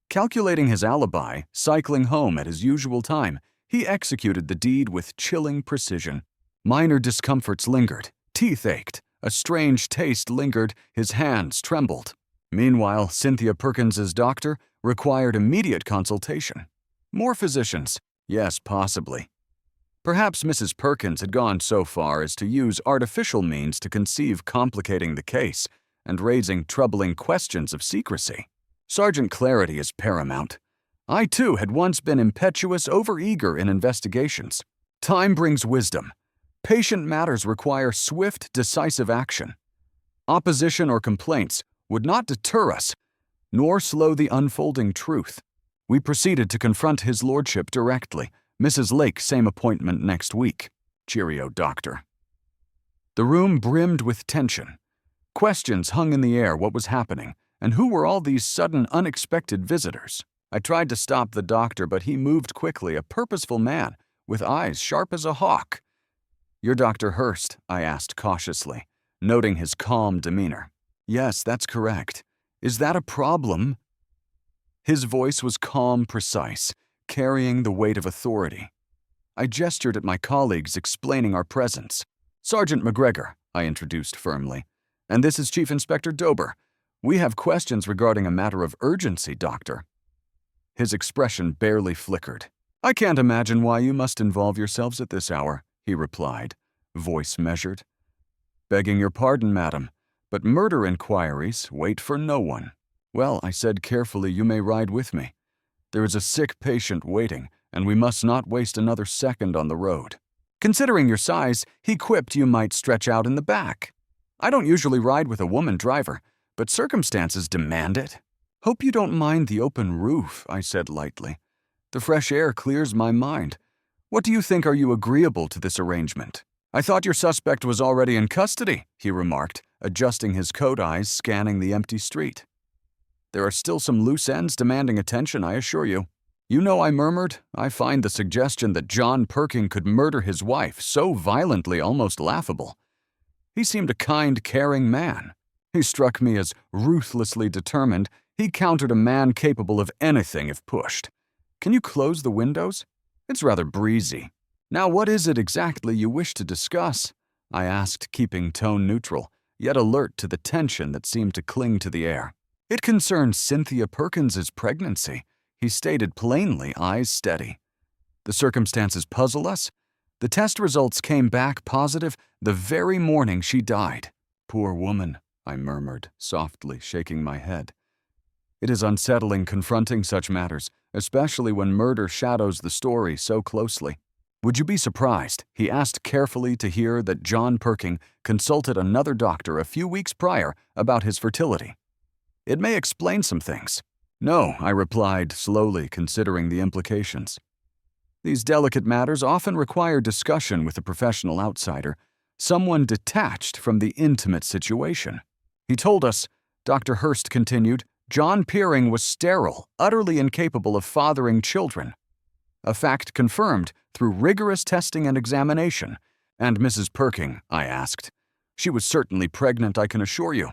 Calculating his alibi, cycling home at his usual time, he executed the deed with chilling precision. Minor discomforts lingered, teeth ached, a strange taste lingered, his hands trembled. Meanwhile, Cynthia Perkins's doctor required immediate consultation. More physicians? Yes, possibly. Perhaps Mrs. Perkins had gone so far as to use artificial means to conceive complicating the case and raising troubling questions of secrecy. Sergeant clarity is paramount. I, too, had once been impetuous, overeager in investigations. Time brings wisdom. Patient matters require swift, decisive action. Opposition or complaints would not deter us, nor slow the unfolding truth. We proceeded to confront his lordship directly. Mrs. Lake, same appointment next week. Cheerio, doctor. The room brimmed with tension. Questions hung in the air what was happening, and who were all these sudden, unexpected visitors. I tried to stop the doctor, but he moved quickly, a purposeful man, with eyes sharp as a hawk. "You're Dr. Hurst?" I asked cautiously, noting his calm demeanor. "Yes, that's correct. Is that a problem?" His voice was calm, precise, carrying the weight of authority. I gestured at my colleagues, explaining our presence. "Sergeant McGregor," I introduced firmly, "and this is Chief Inspector Dober. We have questions regarding a matter of urgency, Doctor." His expression barely flickered. "I can't imagine why you must involve yourselves at this hour," he replied, voice measured. "Begging your pardon, madam, but murder inquiries wait for no one." "Well," I said carefully, "you may ride with me. There is a sick patient waiting, and we must not waste another second on the road." "Considering your size," he quipped, "you might stretch out in the back. I don't usually ride with a woman driver, but circumstances demand it." "Hope you don't mind the open roof," I said lightly. "The fresh air clears my mind. What do you think? Are you agreeable to this arrangement?" "I thought your suspect was already in custody," he remarked, adjusting his coat eyes, scanning the empty street. "There are still some loose ends demanding attention, I assure you." "You know," I murmured, "I find the suggestion that John Perking could murder his wife so violently almost laughable. He seemed a kind, caring man. He struck me as ruthlessly determined. He countered a man capable of anything if pushed. Can you close the windows? It's rather breezy." "Now what is it exactly you wish to discuss?" I asked, keeping tone neutral, yet alert to the tension that seemed to cling to the air. "It concerns Cynthia Perkins's pregnancy," he stated plainly, eyes steady. "The circumstances puzzle us. The test results came back positive the very morning she died." "Poor woman," I murmured, softly, shaking my head. It is unsettling confronting such matters, especially when murder shadows the story so closely. "Would you be surprised," he asked carefully, "to hear that John Perking consulted another doctor a few weeks prior about his fertility? It may explain some things." "No," I replied, slowly considering the implications. These delicate matters often require discussion with a professional outsider, someone detached from the intimate situation. "He told us," Dr. Hurst continued, "John Peering was sterile, utterly incapable of fathering children. A fact confirmed through rigorous testing and examination. And Mrs. Perking," I asked. "She was certainly pregnant, I can assure you."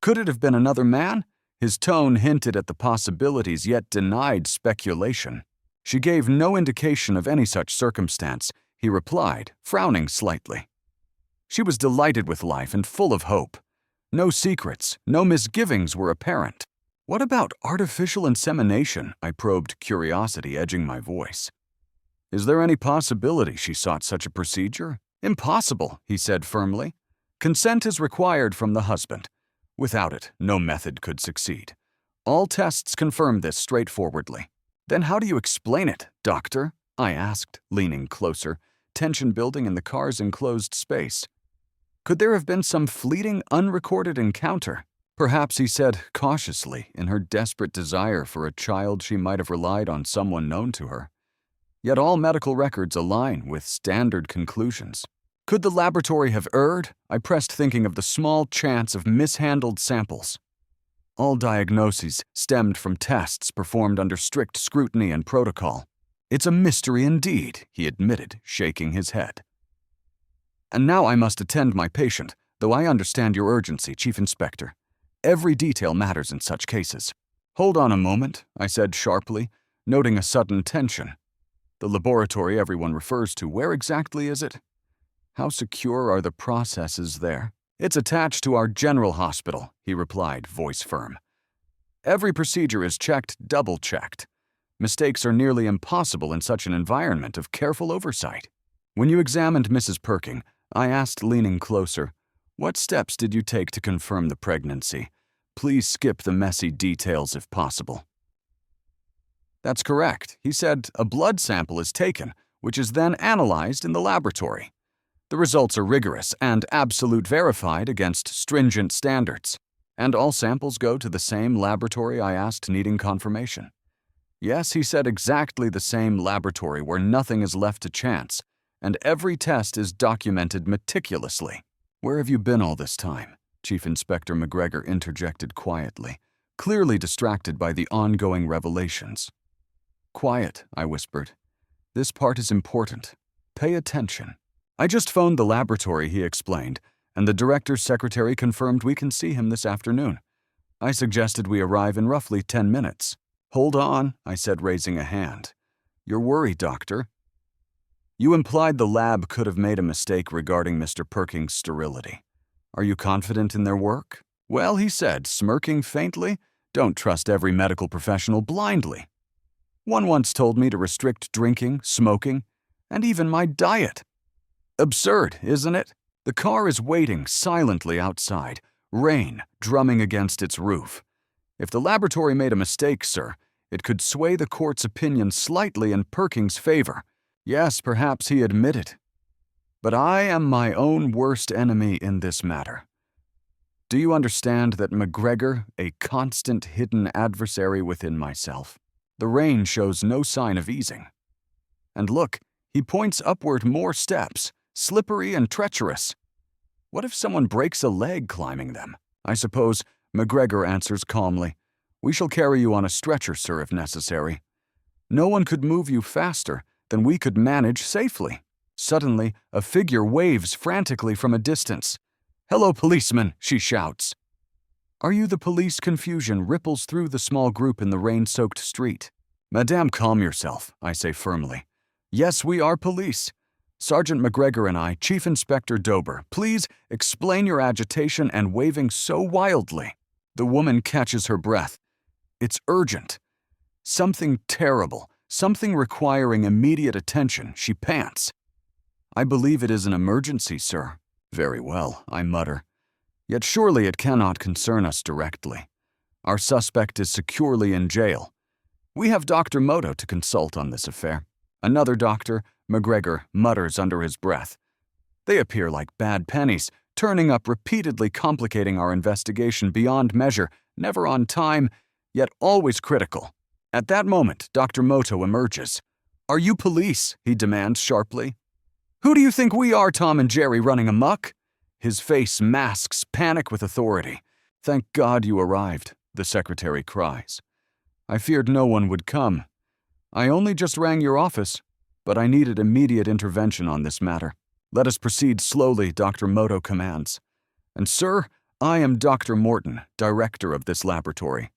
Could it have been another man? His tone hinted at the possibilities, yet denied speculation. "She gave no indication of any such circumstance," he replied, frowning slightly. "She was delighted with life and full of hope. No secrets, no misgivings were apparent." "What about artificial insemination?" I probed, curiosity edging my voice. "Is there any possibility she sought such a procedure?" "Impossible," he said firmly. "Consent is required from the husband. Without it, no method could succeed. All tests confirm this straightforwardly." "Then how do you explain it, doctor?" I asked, leaning closer, tension building in the car's enclosed space. "Could there have been some fleeting, unrecorded encounter? Perhaps," he said cautiously, "in her desperate desire for a child she might have relied on someone known to her. Yet all medical records align with standard conclusions." "Could the laboratory have erred?" I pressed, thinking of the small chance of mishandled samples. "All diagnoses stemmed from tests performed under strict scrutiny and protocol." "It's a mystery indeed," he admitted, shaking his head. "And now I must attend my patient, though I understand your urgency, Chief Inspector. Every detail matters in such cases." "Hold on a moment," I said sharply, noting a sudden tension. "The laboratory everyone refers to, where exactly is it? How secure are the processes there?" "It's attached to our general hospital," he replied, voice firm. "Every procedure is checked, double-checked. Mistakes are nearly impossible in such an environment of careful oversight. When you examined Mrs. Perking, I asked, leaning closer, "What steps did you take to confirm the pregnancy? Please skip the messy details if possible." "That's correct. He said a blood sample is taken, which is then analyzed in the laboratory. The results are rigorous and absolute verified against stringent standards. And all samples go to the same laboratory I asked, needing confirmation." "Yes," he said, "exactly the same laboratory where nothing is left to chance, and every test is documented meticulously." "Where have you been all this time?" Chief Inspector McGregor interjected quietly, clearly distracted by the ongoing revelations. "Quiet," I whispered. "This part is important. Pay attention." "I just phoned the laboratory," he explained, "and the director's secretary confirmed we can see him this afternoon. I suggested we arrive in roughly 10 minutes. "Hold on," I said, raising a hand. "You're worried, Doctor. You implied the lab could have made a mistake regarding Mr. Perking's sterility. Are you confident in their work?" "Well," he said, smirking faintly, "don't trust every medical professional blindly. One once told me to restrict drinking, smoking, and even my diet. Absurd, isn't it? The car is waiting silently outside, rain drumming against its roof. If the laboratory made a mistake, sir, it could sway the court's opinion slightly in Perking's favor. Yes, perhaps he admitted. But I am my own worst enemy in this matter. Do you understand that McGregor, a constant hidden adversary within myself? The rain shows no sign of easing. And look, he points upward more steps, slippery and treacherous. What if someone breaks a leg climbing them? I suppose," McGregor answers calmly, "we shall carry you on a stretcher, sir, if necessary. No one could move you faster than we could manage safely." Suddenly, a figure waves frantically from a distance. "Hello, policeman," she shouts. "Are you the police?" Confusion ripples through the small group in the rain-soaked street. "Madame, calm yourself," I say firmly. "Yes, we are police. Sergeant McGregor and I, Chief Inspector Dober, please explain your agitation and waving so wildly." The woman catches her breath. "It's urgent. Something terrible, something requiring immediate attention," she pants. "I believe it is an emergency, sir." "Very well," I mutter. "Yet surely it cannot concern us directly. Our suspect is securely in jail. We have Dr. Moto to consult on this affair." "Another doctor," McGregor mutters under his breath. "They appear like bad pennies, turning up repeatedly, complicating our investigation beyond measure, never on time, yet always critical." At that moment, Dr. Moto emerges. "Are you police?" he demands sharply. "Who do you think we are, Tom and Jerry, running amok?" His face masks panic with authority. "Thank God you arrived," the secretary cries. "I feared no one would come. I only just rang your office, but I needed immediate intervention on this matter." "Let us proceed slowly," Dr. Moto commands. "And sir, I am Dr. Morton, director of this laboratory.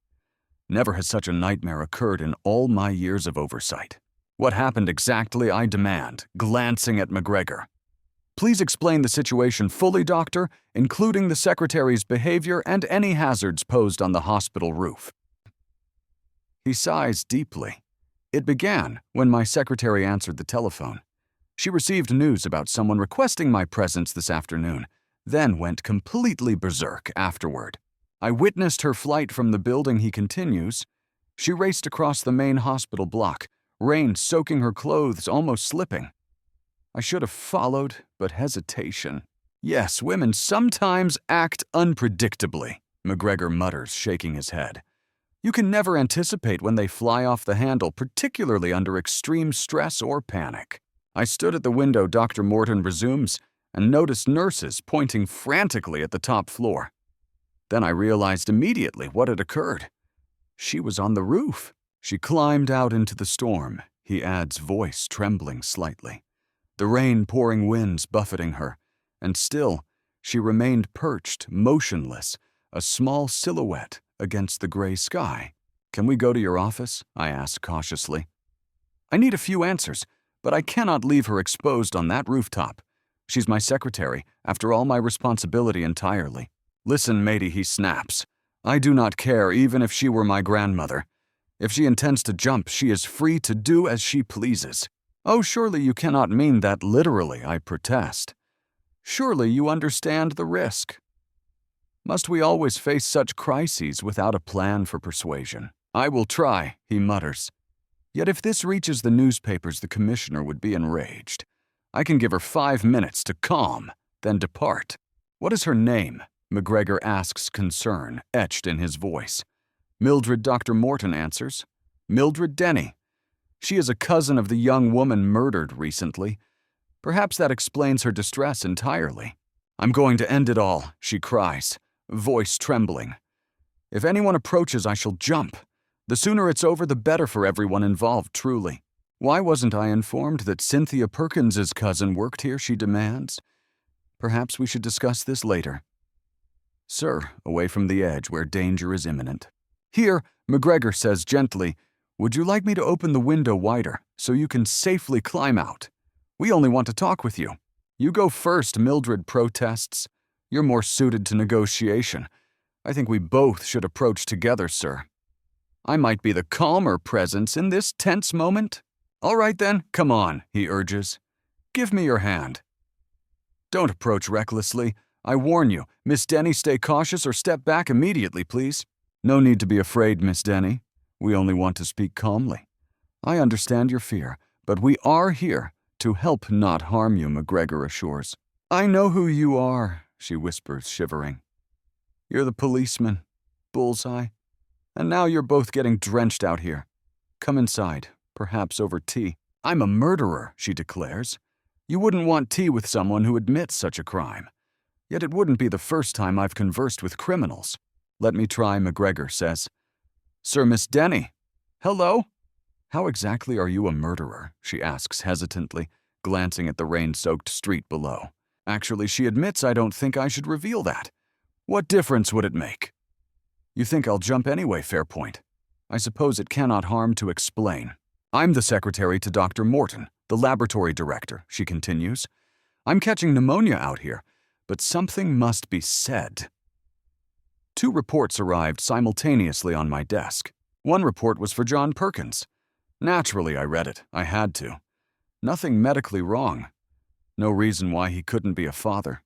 Never has such a nightmare occurred in all my years of oversight." "What happened exactly?" I demand, glancing at McGregor. "Please explain the situation fully, doctor, including the secretary's behavior and any hazards posed on the hospital roof." He sighs deeply. "It began when my secretary answered the telephone. She received news about someone requesting my presence this afternoon, then went completely berserk afterward. I witnessed her flight from the building," he continues. "She raced across the main hospital block, rain soaking her clothes, almost slipping. I should have followed, but hesitation. Yes, women sometimes act unpredictably," McGregor mutters, shaking his head. "You can never anticipate when they fly off the handle, particularly under extreme stress or panic." I stood at the window, Dr. Morton resumes, and noticed nurses pointing frantically at the top floor. Then I realized immediately what had occurred. She was on the roof. "She climbed out into the storm," he adds, voice trembling slightly. "The rain pouring winds buffeting her, and still, she remained perched, motionless, a small silhouette against the gray sky." "Can we go to your office?" I asked cautiously. "I need a few answers, but I cannot leave her exposed on that rooftop. She's my secretary, after all, my responsibility entirely." "Listen, matey," he snaps. "I do not care even if she were my grandmother. If she intends to jump, she is free to do as she pleases. Oh, surely you cannot mean that literally, I protest. Surely you understand the risk. Must we always face such crises without a plan for persuasion? I will try, he mutters. Yet if this reaches the newspapers, the commissioner would be enraged. I can give her 5 minutes to calm, then depart. What is her name? McGregor asks, concern etched in his voice. Mildred, Dr. Morton answers. Mildred Denny. She is a cousin of the young woman murdered recently. Perhaps that explains her distress entirely. I'm going to end it all, she cries, voice trembling. If anyone approaches, I shall jump. The sooner it's over, the better for everyone involved, truly. Why wasn't I informed that Cynthia Perkins's cousin worked here, she demands? Perhaps we should discuss this later. Sir, away from the edge where danger is imminent. Here, McGregor says gently, would you like me to open the window wider so you can safely climb out? We only want to talk with you. You go first, Mildred protests. You're more suited to negotiation. I think we both should approach together, sir. I might be the calmer presence in this tense moment. All right then, come on, he urges. Give me your hand. Don't approach recklessly. I warn you, Miss Denny, stay cautious or step back immediately, please. No need to be afraid, Miss Denny. We only want to speak calmly. I understand your fear, but we are here to help not harm you, McGregor assures. I know who you are, she whispers, shivering. You're the policeman, Bullseye. And now you're both getting drenched out here. Come inside, perhaps over tea. I'm a murderer, she declares. You wouldn't want tea with someone who admits such a crime. Yet it wouldn't be the first time I've conversed with criminals. Let me try, McGregor says. Sir, Miss Denny. Hello? How exactly are you a murderer? She asks hesitantly, glancing at the rain-soaked street below. Actually, she admits I don't think I should reveal that. What difference would it make? You think I'll jump anyway, Fairpoint. I suppose it cannot harm to explain. I'm the secretary to Dr. Morton, the laboratory director, she continues. I'm catching pneumonia out here, but something must be said. 2 reports arrived simultaneously on my desk. One report was for John Perkins. Naturally, I read it. I had to. Nothing medically wrong. No reason why he couldn't be a father.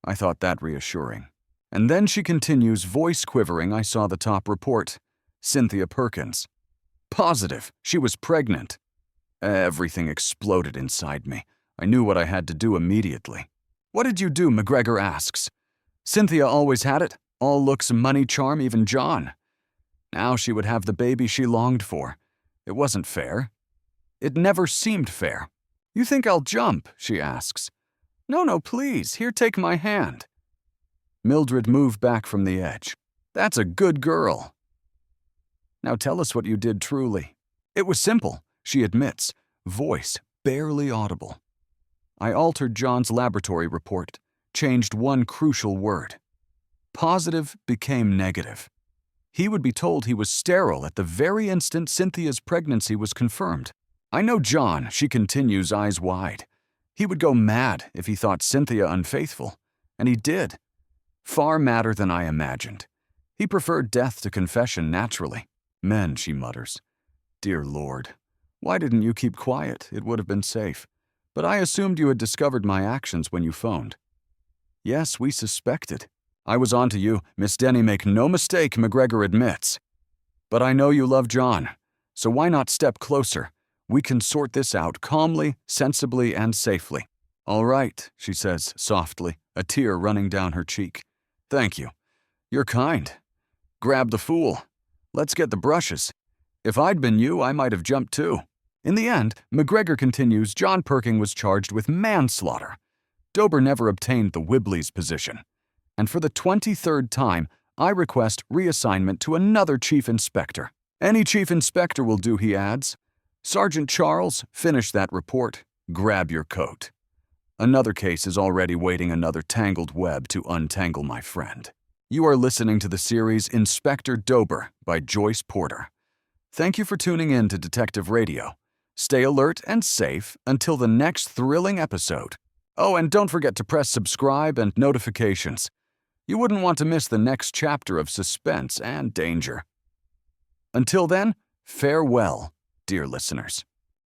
I thought that reassuring. And then she continues, voice quivering. I saw the top report. Cynthia Perkins. Positive. She was pregnant. Everything exploded inside me. I knew what I had to do immediately. What did you do? McGregor asks. Cynthia always had it. All looks, money, charm, even John. Now she would have the baby she longed for. It wasn't fair. It never seemed fair. You think I'll jump? She asks. No, please. Here, take my hand. Mildred moved back from the edge. That's a good girl. Now tell us what you did truly. It was simple, she admits, voice barely audible. I altered John's laboratory report, changed one crucial word. Positive became negative. He would be told he was sterile at the very instant Cynthia's pregnancy was confirmed. I know John, she continues, eyes wide. He would go mad if he thought Cynthia unfaithful, and he did. Far madder than I imagined. He preferred death to confession naturally. Men, she mutters. Dear Lord, why didn't you keep quiet? It would have been safe. But I assumed you had discovered my actions when you phoned. Yes, we suspected. I was on to you. Miss Denny, make no mistake, McGregor admits. But I know you love John, so why not step closer? We can sort this out calmly, sensibly, and safely. All right, she says softly, a tear running down her cheek. Thank you. You're kind. Grab the fool. Let's get the brushes. If I'd been you, I might have jumped too. In the end, McGregor continues, John Perkin was charged with manslaughter. Dober never obtained the Whibley's position. And for the 23rd time, I request reassignment to another chief inspector. Any chief inspector will do, he adds. Sergeant Charles, finish that report. Grab your coat. Another case is already waiting another tangled web to untangle, my friend. You are listening to the series Inspector Dober by Joyce Porter. Thank you for tuning in to Detective Radio. Stay alert and safe until the next thrilling episode. Oh, and don't forget to press subscribe and notifications. You wouldn't want to miss the next chapter of suspense and danger. Until then, Farewell, dear listeners.